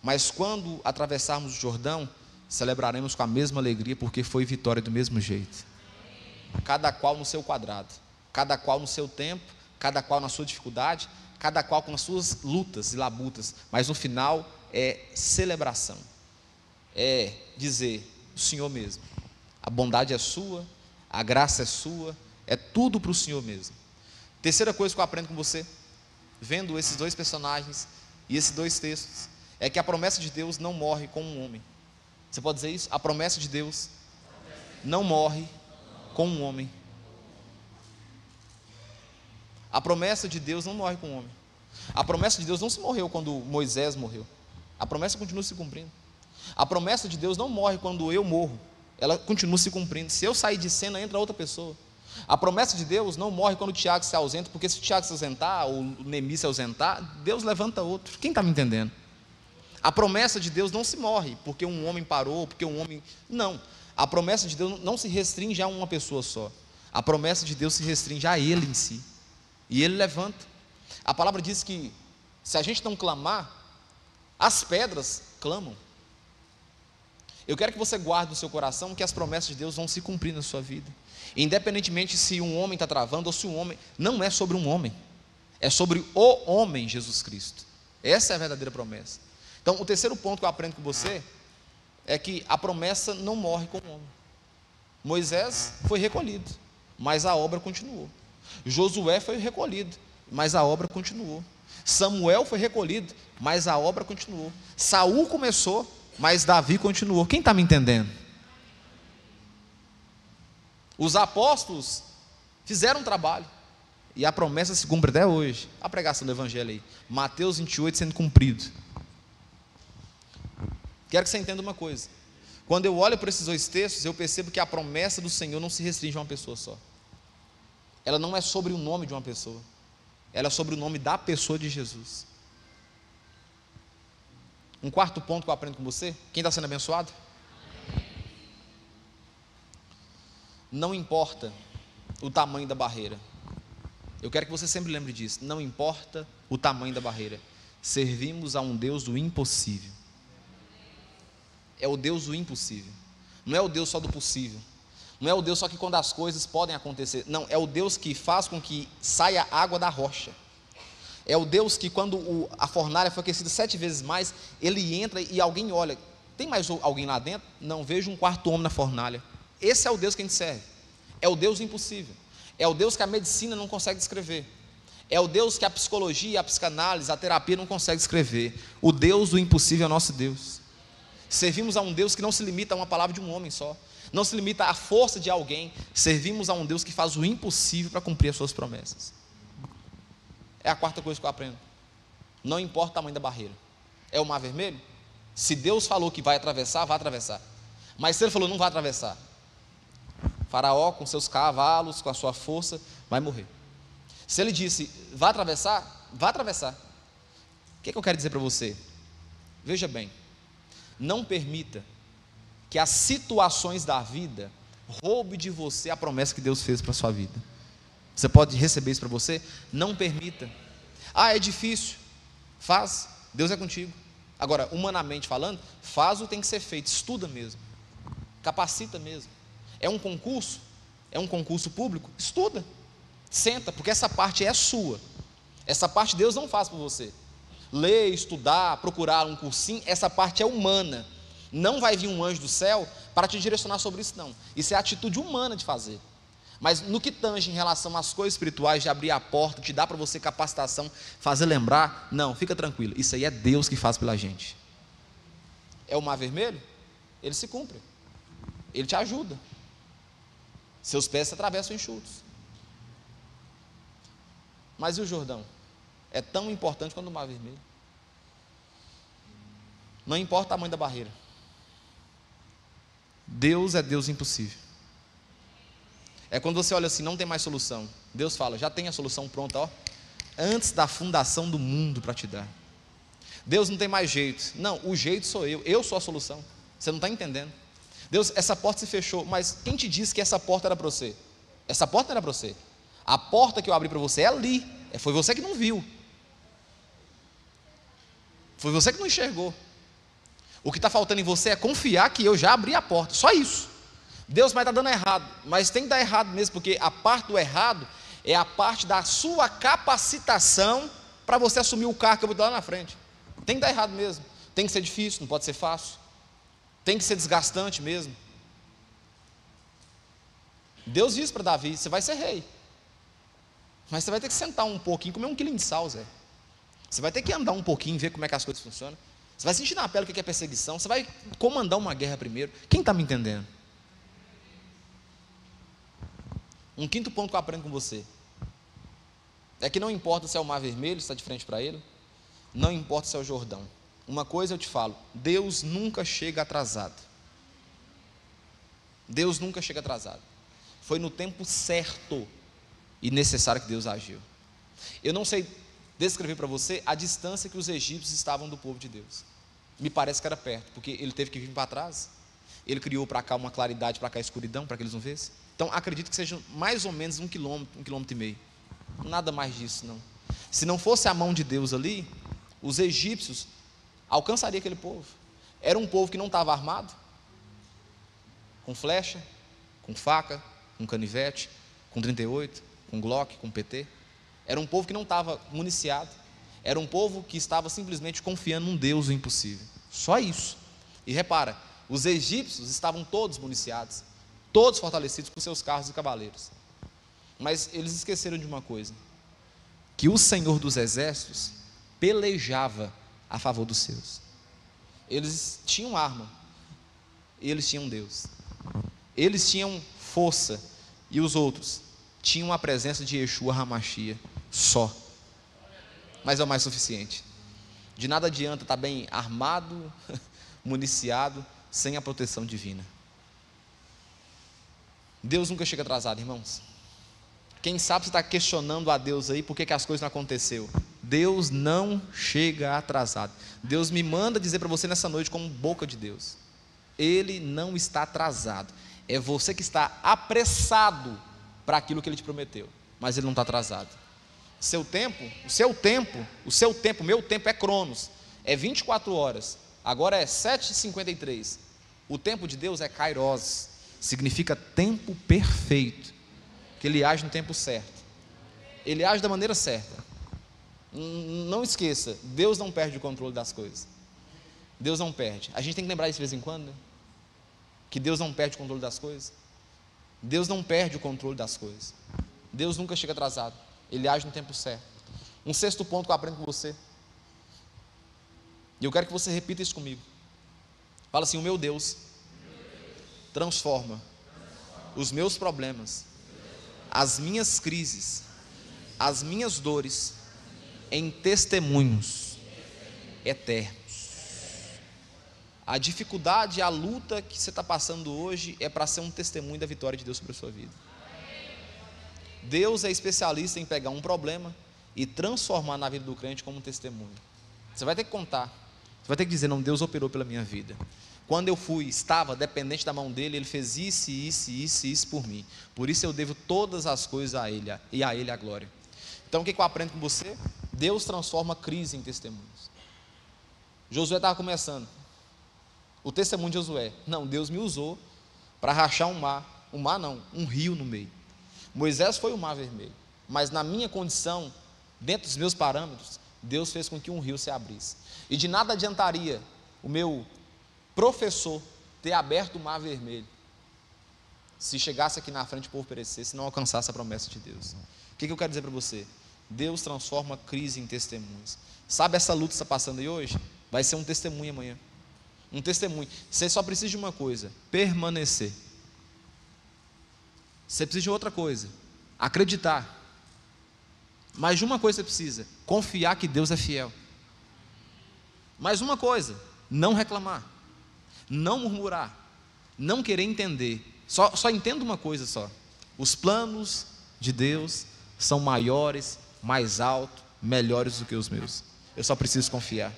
mas quando atravessarmos o Jordão, celebraremos com a mesma alegria, porque foi vitória do mesmo jeito. Cada qual no seu quadrado, cada qual no seu tempo, cada qual na sua dificuldade, cada qual com as suas lutas e labutas, mas no final é celebração, é dizer, o Senhor mesmo, a bondade é sua, a graça é sua, é tudo para o Senhor mesmo. Terceira coisa que eu aprendo com você, vendo esses dois personagens e esses dois textos, é que a promessa de Deus não morre com um homem. Você pode dizer isso? A promessa de Deus não morre com um homem. A promessa de Deus não morre com um homem. A promessa de Deus não se morreu quando Moisés morreu. A promessa continua se cumprindo. A promessa de Deus não morre quando eu morro. Ela continua se cumprindo. Se eu sair de cena, entra outra pessoa. A promessa de Deus não morre quando o Tiago se ausenta, porque se o Tiago se ausentar, ou o Nemi se ausentar, Deus levanta outro. Quem está me entendendo? A promessa de Deus não se morre porque um homem parou, porque um homem... Não. A promessa de Deus não se restringe a uma pessoa só. A promessa de Deus se restringe a Ele em si. E Ele levanta. A palavra diz que se a gente não clamar, as pedras clamam. Eu quero que você guarde no seu coração que as promessas de Deus vão se cumprir na sua vida. Independentemente se um homem está travando ou se um homem... Não é sobre um homem. É sobre o homem Jesus Cristo. Essa é a verdadeira promessa. Então, o terceiro ponto que eu aprendo com você é que a promessa não morre com o homem. Moisés foi recolhido, mas a obra continuou. Josué foi recolhido, mas a obra continuou. Samuel foi recolhido, mas a obra continuou. Saul começou, mas Davi continuou. Quem está me entendendo? Os apóstolos fizeram um trabalho, e a promessa se cumpre até hoje. A pregação do evangelho aí, Mateus 28 sendo cumprido. Quero que você entenda uma coisa. Quando eu olho para esses dois textos, eu percebo que a promessa do Senhor não se restringe a uma pessoa só. Ela não é sobre o nome de uma pessoa. Ela é sobre o nome da pessoa de Jesus. Um quarto ponto que eu aprendo com você. Quem está sendo abençoado? Não importa o tamanho da barreira. Eu quero que você sempre lembre disso. Não importa o tamanho da barreira. Servimos a um Deus do impossível. É o Deus do impossível. Não é o Deus só do possível. Não é o Deus só que quando as coisas podem acontecer. Não, é o Deus que faz com que saia água da rocha. É o Deus que quando a fornalha foi aquecida 7 vezes mais, ele entra e alguém olha, tem mais alguém lá dentro? Não, vejo um quarto homem na fornalha. Esse é o Deus que a gente serve. É o Deus do impossível. É o Deus que a medicina não consegue descrever. É o Deus que a psicologia, a psicanálise, a terapia não consegue descrever. O Deus do impossível é o nosso Deus. Servimos a um Deus que não se limita a uma palavra de um homem só. Não se limita à força de alguém. Servimos a um Deus que faz o impossível para cumprir as suas promessas. É a quarta coisa que eu aprendo. Não importa o tamanho da barreira. É o Mar Vermelho? Se Deus falou que vai atravessar, vai atravessar. Mas se Ele falou não vai atravessar, Faraó com seus cavalos, com a sua força, vai morrer. Se Ele disse vai atravessar, vai atravessar. O que eu quero dizer para você? Veja bem. Não permita que as situações da vida roubem de você a promessa que Deus fez para a sua vida. Você pode receber isso para você? Não permita. É difícil. Faz, Deus é contigo. Agora, humanamente falando, faz o que tem que ser feito. Estuda mesmo. Capacita mesmo. É um concurso? É um concurso público? Estuda, senta, porque essa parte é sua. Essa parte Deus não faz por você. Ler, estudar, procurar um cursinho, essa parte é humana. Não vai vir um anjo do céu para te direcionar sobre isso, não. Isso é a atitude humana de fazer. Mas no que tange em relação às coisas espirituais, de abrir a porta, te dar para você capacitação, fazer lembrar, não, fica tranquilo, isso aí é Deus que faz pela gente. É o mar vermelho? Ele se cumpre, ele te ajuda, seus pés se atravessam enxutos. Mas e o Jordão? É tão importante quanto o mar vermelho. Não importa o tamanho da barreira, Deus é Deus impossível. É quando você olha assim, não tem mais solução, Deus fala, já tem a solução pronta, ó, antes da fundação do mundo para te dar. Deus não tem mais jeito, não, o jeito sou eu sou a solução. Você não está entendendo. Deus, essa porta se fechou, mas quem te disse que essa porta era para você? Essa porta não era para você. A porta que eu abri para você é ali, foi você que não viu, foi você que não enxergou. O que está faltando em você é confiar que eu já abri a porta, só isso. Deus vai estar dando errado, mas tem que dar errado mesmo, porque a parte do errado é a parte da sua capacitação para você assumir o cargo que eu vou dar lá na frente. Tem que dar errado mesmo, tem que ser difícil, não pode ser fácil, tem que ser desgastante mesmo. Deus disse para Davi, você vai ser rei, mas você vai ter que sentar um pouquinho, comer 1 quilinho de sal, Zé. Você vai ter que andar um pouquinho, ver como é que as coisas funcionam. Você vai sentir na pele o que é perseguição, você vai comandar uma guerra primeiro. Quem está me entendendo? Um quinto ponto que eu aprendo com você é que não importa se é o mar vermelho, se está de frente para ele, não importa se é o Jordão. Uma coisa eu te falo, Deus nunca chega atrasado. Deus nunca chega atrasado. Foi no tempo certo e necessário que Deus agiu. Eu não sei descrever para você a distância que os egípcios estavam do povo de Deus. Me parece que era perto, porque ele teve que vir para trás. Ele criou para cá uma claridade, para cá a escuridão, para que eles não vissem. Então acredito que seja mais ou menos 1 quilômetro e meio. Nada mais disso não. Se não fosse a mão de Deus ali, os egípcios alcançariam aquele povo. Era um povo que não estava armado, com flecha, com faca, com canivete, com 38, com Glock, com PT. Era um povo que não estava municiado. Era um povo que estava simplesmente confiando num Deus impossível. Só isso. E repara, os egípcios estavam todos municiados, todos fortalecidos com seus carros e cavaleiros. Mas eles esqueceram de uma coisa, que o Senhor dos exércitos pelejava a favor dos seus. Eles tinham arma, eles tinham Deus, eles tinham força, e os outros tinham a presença de Yeshua HaMashiach só. Mas é o mais suficiente. De nada adianta estar bem armado, municiado, sem a proteção divina. Deus nunca chega atrasado, irmãos. Quem sabe você está questionando a Deus aí, por que as coisas não aconteceram? Deus não chega atrasado. Deus me manda dizer para você nessa noite, como boca de Deus, Ele não está atrasado. É você que está apressado para aquilo que Ele te prometeu, mas Ele não está atrasado. Meu tempo é Cronos, é 24 horas, agora é 7h53. O tempo de Deus é Kairos, significa tempo perfeito, que Ele age no tempo certo, Ele age da maneira certa. Não esqueça, Deus não perde o controle das coisas, Deus não perde. A gente tem que lembrar isso de vez em quando, né? Que Deus não perde o controle das coisas. Deus não perde o controle das coisas. Deus nunca chega atrasado, Ele age no tempo certo. Um sexto ponto que eu aprendo com você, e eu quero que você repita isso comigo. Fala assim: o meu Deus transforma os meus problemas, as minhas crises, as minhas dores em testemunhos eternos. A dificuldade, a luta que você está passando hoje é para ser um testemunho da vitória de Deus sobre a sua vida. Deus é especialista em pegar um problema e transformar na vida do crente como um testemunho. Você vai ter que contar, você vai ter que dizer: não, Deus operou pela minha vida. Quando eu estava dependente da mão dele, ele fez isso por mim. Por isso eu devo todas as coisas a ele, e a ele a glória. Então o que eu aprendo com você? Deus transforma crise em testemunhos. Josué estava começando. O testemunho de Josué: não, Deus me usou para rachar um mar, um mar não, um rio no meio. Moisés foi o mar vermelho, mas na minha condição, dentro dos meus parâmetros, Deus fez com que um rio se abrisse. E de nada adiantaria o meu professor ter aberto o mar vermelho, se chegasse aqui na frente o povo perecesse, se não alcançasse a promessa de Deus. O que eu quero dizer para você? Deus transforma crise em testemunhos. Sabe essa luta que está passando aí hoje? Vai ser um testemunho amanhã. Um testemunho. Você só precisa de uma coisa: permanecer. Você precisa de outra coisa: acreditar. Mas de uma coisa você precisa: confiar que Deus é fiel. Mais uma coisa: não reclamar, não murmurar, não querer entender. Só entenda uma coisa só: os planos de Deus são maiores, mais altos, melhores do que os meus. Eu só preciso confiar.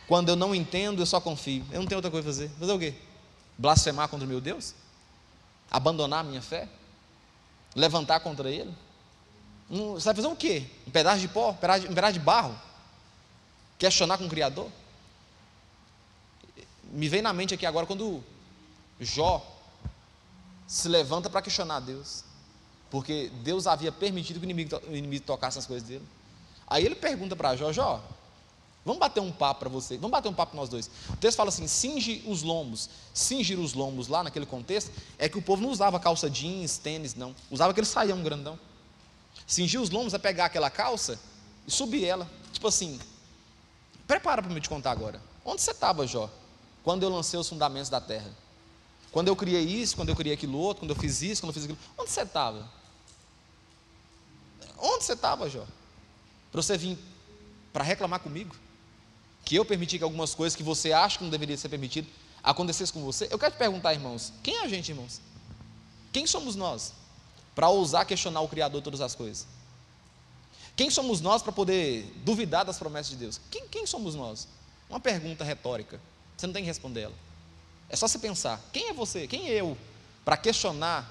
Quando eu não entendo, eu só confio. Eu não tenho outra coisa a fazer. Fazer o quê? Blasfemar contra o meu Deus? Abandonar a minha fé? Levantar contra Ele? Você vai fazer o quê? Um pedaço de pó? Um pedaço de barro? Questionar com o Criador? Me vem na mente aqui agora quando Jó se levanta para questionar Deus, porque Deus havia permitido que o inimigo tocasse nas coisas dele. Aí ele pergunta para Jó: Jó, vamos bater um papo para você, vamos bater um papo nós dois. O texto fala assim: cingir os lombos lá naquele contexto, é que o povo não usava calça jeans, tênis, não, usava aquele saião grandão. Cingir os lombos é pegar aquela calça e subir ela, tipo assim. Prepara para me te contar agora. Onde você estava, Jó, quando eu lancei os fundamentos da terra? Quando eu criei isso, quando eu criei aquilo outro, quando eu fiz isso, quando eu fiz aquilo. Onde você estava? Onde você estava, Jó? Para você vir para reclamar comigo? Que eu permiti que algumas coisas que você acha que não deveria ser permitido acontecesse com você? Eu quero te perguntar, irmãos: quem é a gente, irmãos? Quem somos nós para ousar questionar o Criador de todas as coisas? Quem somos nós para poder duvidar das promessas de Deus? Quem somos nós? Uma pergunta retórica, você não tem que responder ela. É só você pensar: quem é você, quem é eu, para questionar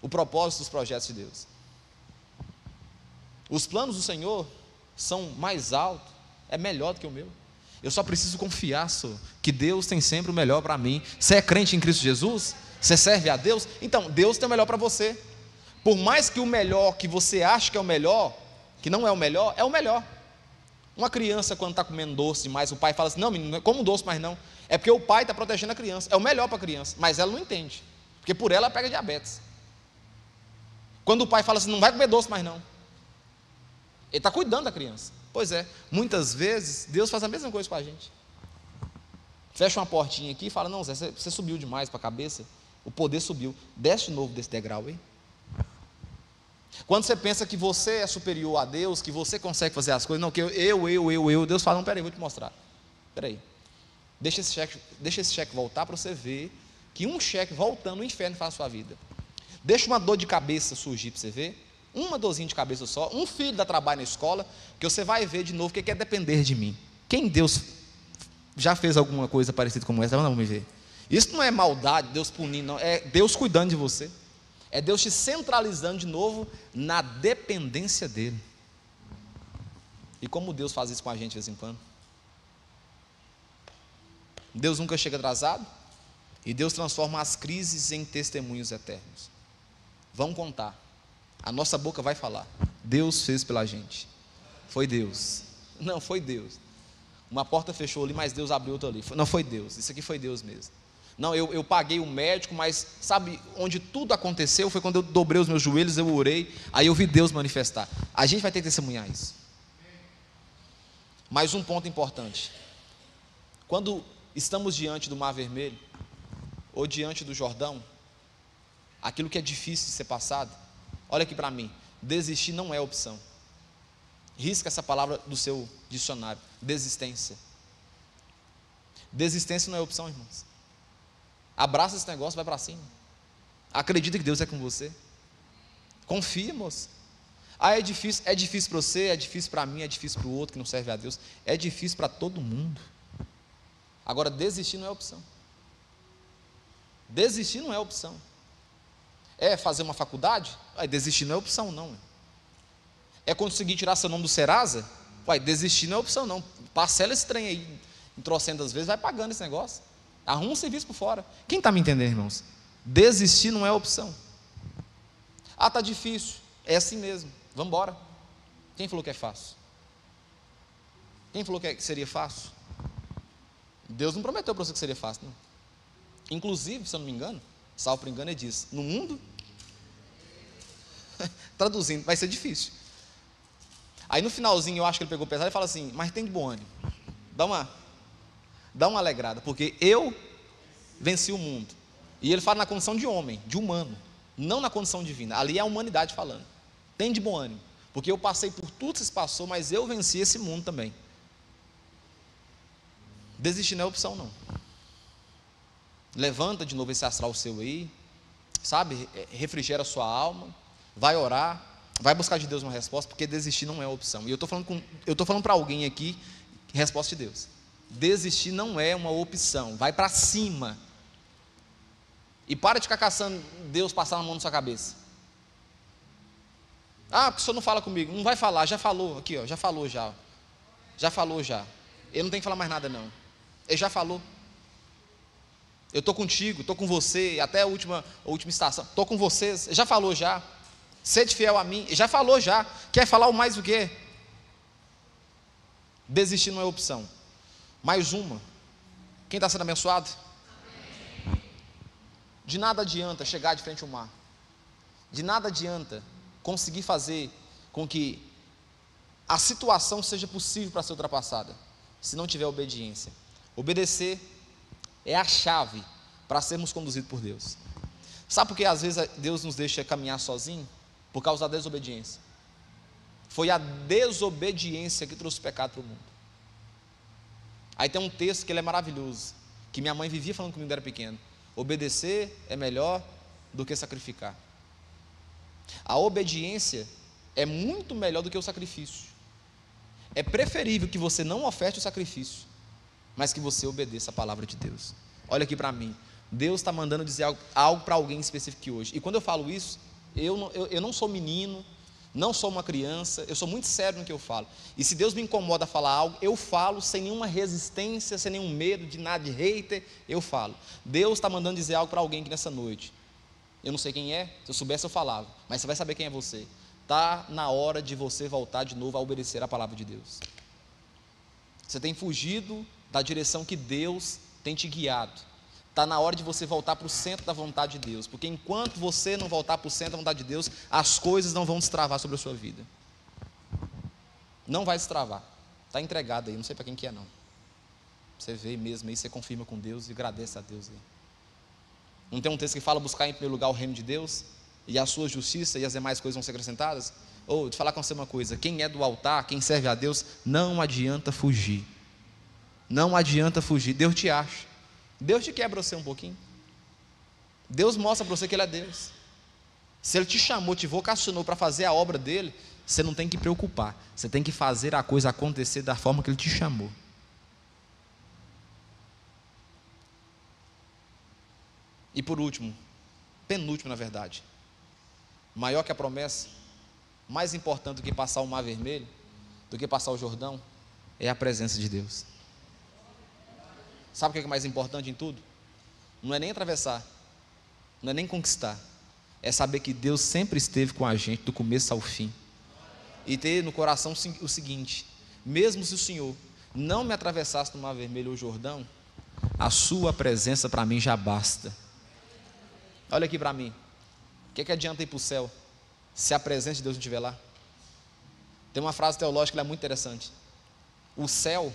o propósito dos projetos de Deus? Os planos do Senhor são mais altos, é melhor do que o meu. Eu só preciso confiar que Deus tem sempre o melhor para mim. Você é crente em Cristo Jesus? Você serve a Deus? Então Deus tem o melhor para você. Por mais que o melhor que você acha que é o melhor, que não é o melhor. Uma criança, quando está comendo doce demais, o pai fala assim: não, menino, não como doce mais não. É porque o pai está protegendo a criança. É o melhor para a criança, mas ela não entende, porque por ela pega diabetes. Quando o pai fala assim: não vai comer doce mais não, ele está cuidando da criança. Pois é, muitas vezes Deus faz a mesma coisa com a gente. Fecha uma portinha aqui e fala: não, Zé, você subiu demais para a cabeça, o poder subiu, desce de novo desse degrau aí. Quando você pensa que você é superior a Deus, que você consegue fazer as coisas, não, que eu, Deus fala: não, peraí, vou te mostrar. Peraí, deixa esse cheque voltar para você ver que um cheque voltando no inferno faz a sua vida. Deixa uma dor de cabeça surgir para você ver, uma dorzinha de cabeça só, um filho dá trabalho na escola, que você vai ver de novo que quer depender de mim. Quem Deus já fez alguma coisa parecida como essa? Não, vamos ver. Isso não é maldade, Deus punindo, não, é Deus cuidando de você. É Deus te centralizando de novo na dependência dEle. E como Deus faz isso com a gente de vez em quando? Deus nunca chega atrasado, e Deus transforma as crises em testemunhos eternos. Vamos contar, a nossa boca vai falar: Deus fez pela gente. Foi Deus. Não, foi Deus. Uma porta fechou ali, mas Deus abriu outra ali. Não, foi Deus, isso aqui foi Deus mesmo. Não, eu paguei o médico, mas sabe onde tudo aconteceu? Foi quando eu dobrei os meus joelhos, eu orei, aí eu vi Deus manifestar. A gente vai ter que testemunhar isso. Mais um ponto importante: quando estamos diante do Mar Vermelho, ou diante do Jordão, aquilo que é difícil de ser passado, olha aqui para mim: desistir não é opção. Risca essa palavra do seu dicionário: desistência. Desistência não é opção, irmãos. Abraça esse negócio, vai para cima. Acredita que Deus é com você. Confia, moço. Ah, é difícil para você, é difícil para mim, é difícil para o outro que não serve a Deus. É difícil para todo mundo. Agora, desistir não é opção. Desistir não é opção. É fazer uma faculdade? Desistir não é opção, não. É conseguir tirar seu nome do Serasa? Desistir não é opção, não. Parcela esse trem aí em trocentas vezes, vai pagando esse negócio. Arruma um serviço por fora. Quem está me entendendo, irmãos? Desistir não é opção. Ah, está difícil. É assim mesmo. Vamos embora. Quem falou que é fácil? Quem falou que seria fácil? Deus não prometeu para você que seria fácil, não. Inclusive, se eu não me engano, salvo por engano, ele diz: no mundo, traduzindo, vai ser difícil. Aí no finalzinho, eu acho que ele pegou pesado e fala assim: mas tem de bom ânimo, dá uma alegrada, porque eu venci o mundo. E ele fala na condição de homem, de humano, não na condição divina. Ali é a humanidade falando. Tem de bom ânimo, porque eu passei por tudo que se passou, mas eu venci esse mundo também. Desistir não é opção, não. Levanta de novo esse astral seu aí, sabe, refrigera a sua alma, vai orar, vai buscar de Deus uma resposta, porque desistir não é opção. E eu estou falando para alguém aqui, resposta de Deus. Desistir não é uma opção, vai para cima. E para de ficar caçando Deus passar a mão na sua cabeça. Ah, porque o senhor não fala comigo. Não vai falar, já falou aqui, ó, já falou já. Já falou já. Ele não tem que falar mais nada não. Ele já falou. Eu estou contigo, estou com você, até a última estação, estou com vocês, ele já falou já. Sede fiel a mim, ele já falou já. Quer falar o mais o quê? Desistir não é opção. Mais uma. Quem está sendo abençoado? De nada adianta chegar de frente ao mar. De nada adianta conseguir fazer com que a situação seja possível para ser ultrapassada, se não tiver obediência. Obedecer é a chave para sermos conduzidos por Deus. Sabe por que às vezes Deus nos deixa caminhar sozinho? Por causa da desobediência. Foi a desobediência que trouxe o pecado para o mundo. Aí tem um texto que ele é maravilhoso, que minha mãe vivia falando comigo quando era pequeno: obedecer é melhor do que sacrificar. A obediência é muito melhor do que o sacrifício. É preferível que você não oferte o sacrifício, mas que você obedeça a palavra de Deus. Olha aqui para mim, Deus está mandando dizer algo para alguém específico aqui hoje. E quando eu falo isso, eu não sou menino, não sou uma criança, eu sou muito sério no que eu falo. E se Deus me incomoda a falar algo, eu falo sem nenhuma resistência, sem nenhum medo de nada, de hater, eu falo. Deus está mandando dizer algo para alguém aqui nessa noite. Eu não sei quem é, se eu soubesse eu falava, mas você vai saber quem é você. Está na hora de você voltar de novo a obedecer a palavra de Deus. Você tem fugido da direção que Deus tem te guiado. Está na hora de você voltar para o centro da vontade de Deus, porque enquanto você não voltar para o centro da vontade de Deus, as coisas não vão destravar sobre a sua vida. Não vai destravar. Está entregado aí, não sei para quem que é não. Você vê mesmo aí, você confirma com Deus e agradece a Deus aí. Não tem um texto que fala buscar em primeiro lugar o reino de Deus e a sua justiça e as demais coisas vão ser acrescentadas? Ou, te falar com você uma coisa: quem é do altar, quem serve a Deus, não adianta fugir. Não adianta fugir. Deus te acha. Deus te quebra você um pouquinho. Deus mostra para você que Ele é Deus. Se Ele te chamou, te vocacionou para fazer a obra dEle, você não tem que preocupar. Você tem que fazer a coisa acontecer da forma que Ele te chamou. E por último, penúltimo na verdade, maior que a promessa, mais importante do que passar o Mar Vermelho, do que passar o Jordão, é a presença de Deus. Sabe o que é mais importante em tudo? Não é nem atravessar, não é nem conquistar, é saber que Deus sempre esteve com a gente do começo ao fim. E ter no coração o seguinte: mesmo se o Senhor não me atravessasse no Mar Vermelho ou Jordão, a sua presença para mim já basta. Olha aqui para mim, o que adianta ir para o céu se a presença de Deus não estiver lá? Tem uma frase teológica que é muito interessante: o céu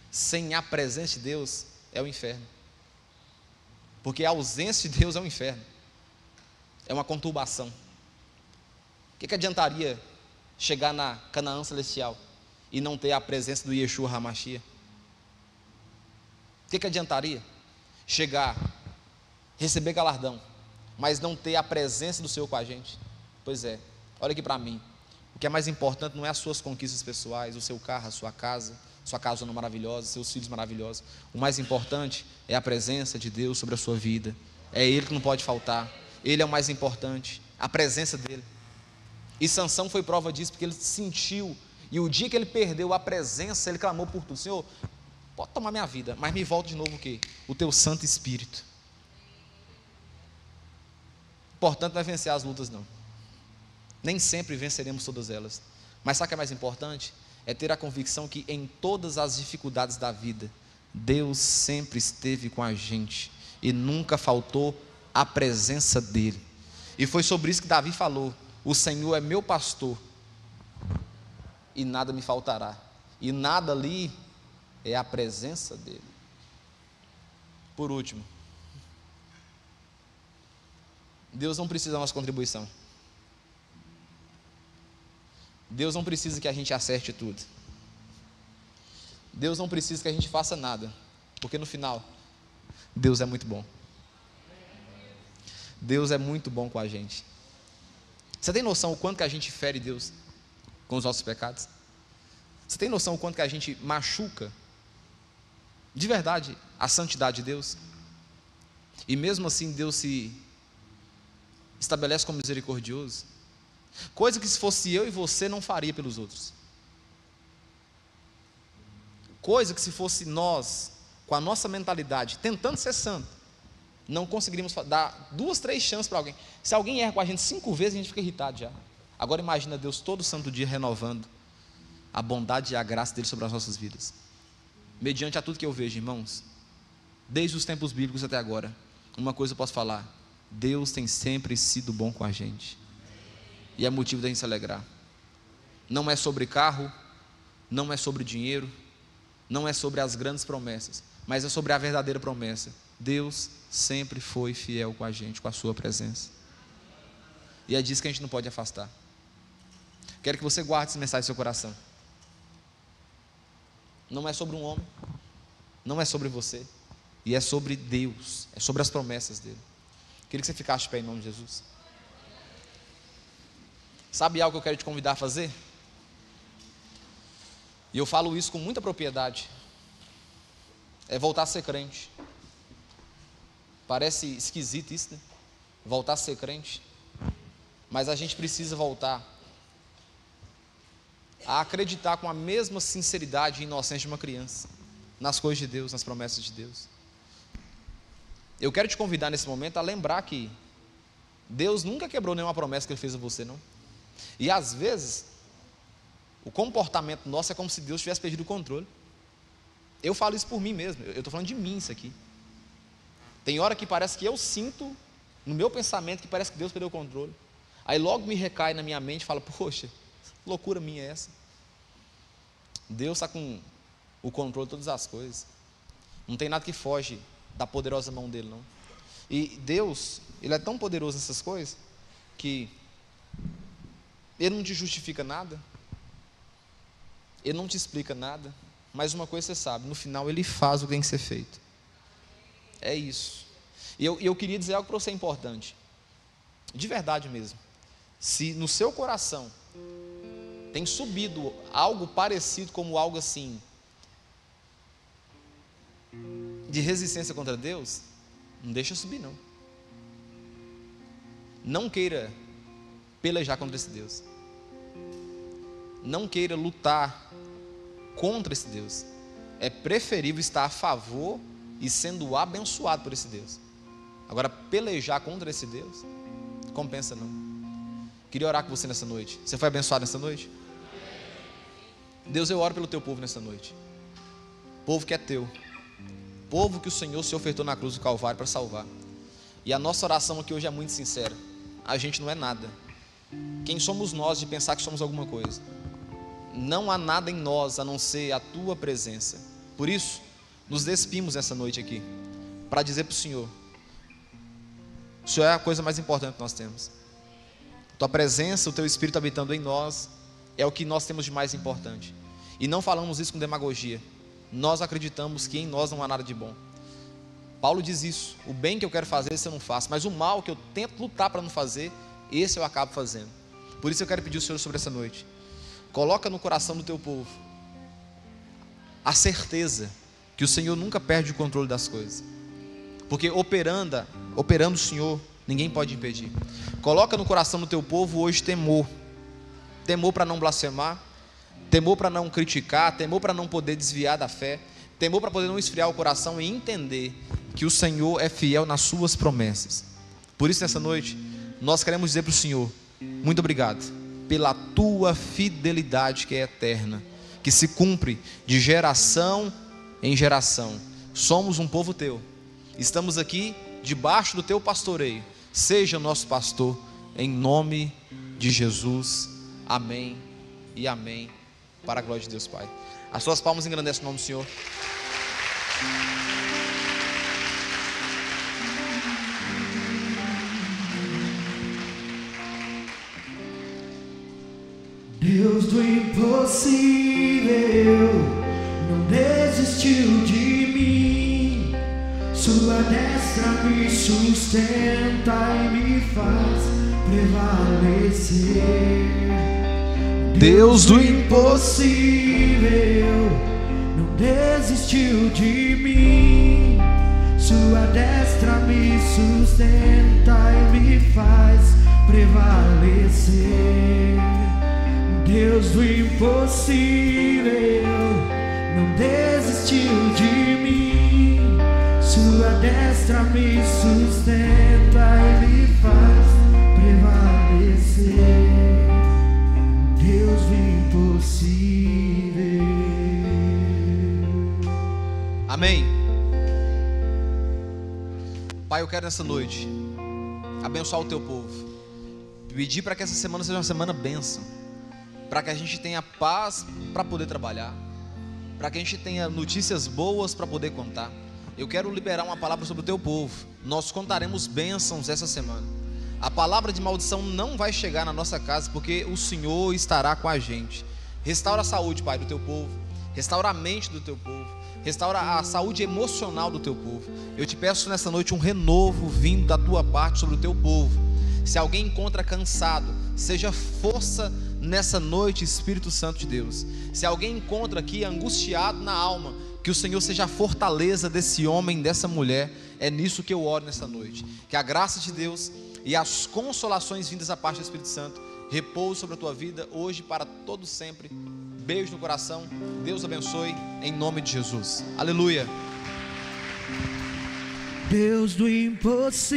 sem a presença de Deus é o inferno, porque a ausência de Deus é o inferno, é uma conturbação. O que adiantaria chegar na Canaã celestial e não ter a presença do Yeshua HaMashiach? O que adiantaria chegar, receber galardão, mas não ter a presença do Senhor com a gente? Pois é, olha aqui para mim, o que é mais importante não é as suas conquistas pessoais, o seu carro, a sua casona maravilhosa, seus filhos maravilhosos. O mais importante é a presença de Deus sobre a sua vida. É Ele que não pode faltar. Ele é o mais importante, a presença dEle. E Sansão foi prova disso, porque ele sentiu, e o dia que ele perdeu a presença, ele clamou por tudo: Senhor, pode tomar minha vida, mas me volta de novo o quê? O teu Santo Espírito. Importante não é vencer as lutas, não. Nem sempre venceremos todas elas. Mas sabe o que é mais importante? É ter a convicção que em todas as dificuldades da vida, Deus sempre esteve com a gente e nunca faltou a presença dele. E foi sobre isso que Davi falou: o Senhor é meu pastor e nada me faltará. E nada ali é a presença dele. Por último, Deus não precisa da nossa contribuição. Deus não precisa que a gente acerte tudo. Deus não precisa que a gente faça nada, porque no final, Deus é muito bom. Deus é muito bom com a gente. Você tem noção o quanto que a gente fere Deus com os nossos pecados? Você tem noção o quanto que a gente machuca de verdade a santidade de Deus? E mesmo assim Deus se estabelece como misericordioso, coisa que se fosse eu e você não faria pelos outros, coisa que se fosse nós, com a nossa mentalidade, tentando ser santo, não conseguiríamos dar 2, 3 chances para alguém. Se alguém erra com a gente 5 vezes, a gente fica irritado já. Agora imagina Deus todo santo dia renovando a bondade e a graça dele sobre as nossas vidas, mediante a tudo que eu vejo, irmãos, desde os tempos bíblicos até agora. Uma coisa eu posso falar: Deus tem sempre sido bom com a gente, e é motivo da gente se alegrar. Não é sobre carro, não é sobre dinheiro, não é sobre as grandes promessas, mas é sobre a verdadeira promessa: Deus sempre foi fiel com a gente, com a sua presença, e é disso que a gente não pode afastar. Quero que você guarde essa mensagem no seu coração. Não é sobre um homem, não é sobre você, e é sobre Deus, é sobre as promessas dele. Queria que você ficasse de pé em nome de Jesus. Sabe algo que eu quero te convidar a fazer? E eu falo isso com muita propriedade: é voltar a ser crente. Parece esquisito isso, né? Voltar a ser crente. Mas a gente precisa voltar a acreditar com a mesma sinceridade e inocência de uma criança nas coisas de Deus, nas promessas de Deus. Eu quero te convidar nesse momento a lembrar que Deus nunca quebrou nenhuma promessa que Ele fez a você, não. E às vezes o comportamento nosso é como se Deus tivesse perdido o controle. Eu falo isso por mim mesmo, eu estou falando de mim isso aqui. Tem hora que parece que eu sinto no meu pensamento que parece que Deus perdeu o controle. Aí logo me recai na minha mente e fala: poxa, que loucura minha é essa? Deus está com o controle de todas as coisas. Não tem nada que foge da poderosa mão dele, não. E Deus, Ele é tão poderoso nessas coisas que Ele não te justifica nada, Ele não te explica nada, mas uma coisa você sabe: no final Ele faz o que tem que ser feito. É isso. E eu queria dizer algo para você importante, de verdade mesmo. Se no seu coração tem subido algo parecido como algo assim de resistência contra Deus, não deixa subir, não. Não queira pelejar contra esse Deus, não queira lutar contra esse Deus. É preferível estar a favor e sendo abençoado por esse Deus. Agora, pelejar contra esse Deus, compensa não. Queria orar com você nessa noite. Você foi abençoado nessa noite? Deus, eu oro pelo teu povo nessa noite, povo que é teu, povo que o Senhor se ofertou na cruz do Calvário para salvar. E a nossa oração aqui hoje é muito sincera: a gente não é nada. Quem somos nós de pensar que somos alguma coisa? Não há nada em nós a não ser a tua presença. Por isso, nos despimos nessa noite aqui para dizer para o Senhor: o Senhor é a coisa mais importante que nós temos. Tua presença, o teu Espírito habitando em nós é o que nós temos de mais importante. E não falamos isso com demagogia. Nós acreditamos que em nós não há nada de bom. Paulo diz isso: o bem que eu quero fazer, esse eu não faço, mas o mal que eu tento lutar para não fazer, esse eu acabo fazendo. Por isso eu quero pedir ao Senhor sobre essa noite: coloca no coração do teu povo a certeza que o Senhor nunca perde o controle das coisas, porque operando o Senhor, ninguém pode impedir. Coloca no coração do teu povo hoje temor para não blasfemar, temor para não criticar, temor para não poder desviar da fé, temor para poder não esfriar o coração e entender que o Senhor é fiel nas suas promessas. Por isso nessa noite, nós queremos dizer para o Senhor: muito obrigado pela tua fidelidade que é eterna, que se cumpre de geração em geração. Somos um povo teu, estamos aqui debaixo do teu pastoreio. Seja nosso pastor, em nome de Jesus. Amém e amém, para a glória de Deus Pai. As suas palmas engrandecem o nome do Senhor.
Deus do impossível não desistiu de mim. Sua destra me sustenta e me faz prevalecer. Deus do impossível não desistiu de mim. Sua destra me sustenta e me faz prevalecer. Deus do impossível não desistiu de mim. Sua destra me sustenta e me faz prevalecer. Deus do impossível.
Amém. Pai, eu quero nessa noite abençoar o teu povo, pedir para que essa semana seja uma semana bênção, para que a gente tenha paz para poder trabalhar, para que a gente tenha notícias boas para poder contar. Eu quero liberar uma palavra sobre o teu povo. Nós contaremos bênçãos essa semana. A palavra de maldição não vai chegar na nossa casa, porque o Senhor estará com a gente. Restaura a saúde, Pai, do teu povo. Restaura a mente do teu povo. Restaura a saúde emocional do teu povo. Eu te peço nessa noite um renovo vindo da tua parte sobre o teu povo. Se alguém encontra cansado, seja força nessa noite, Espírito Santo de Deus. Se alguém encontra aqui angustiado na alma, que o Senhor seja a fortaleza desse homem, dessa mulher. É nisso que eu oro nessa noite. Que a graça de Deus e as consolações vindas da parte do Espírito Santo repouse sobre a tua vida hoje para todo sempre. Beijo no coração. Deus abençoe em nome de Jesus. Aleluia.
Deus do impossível.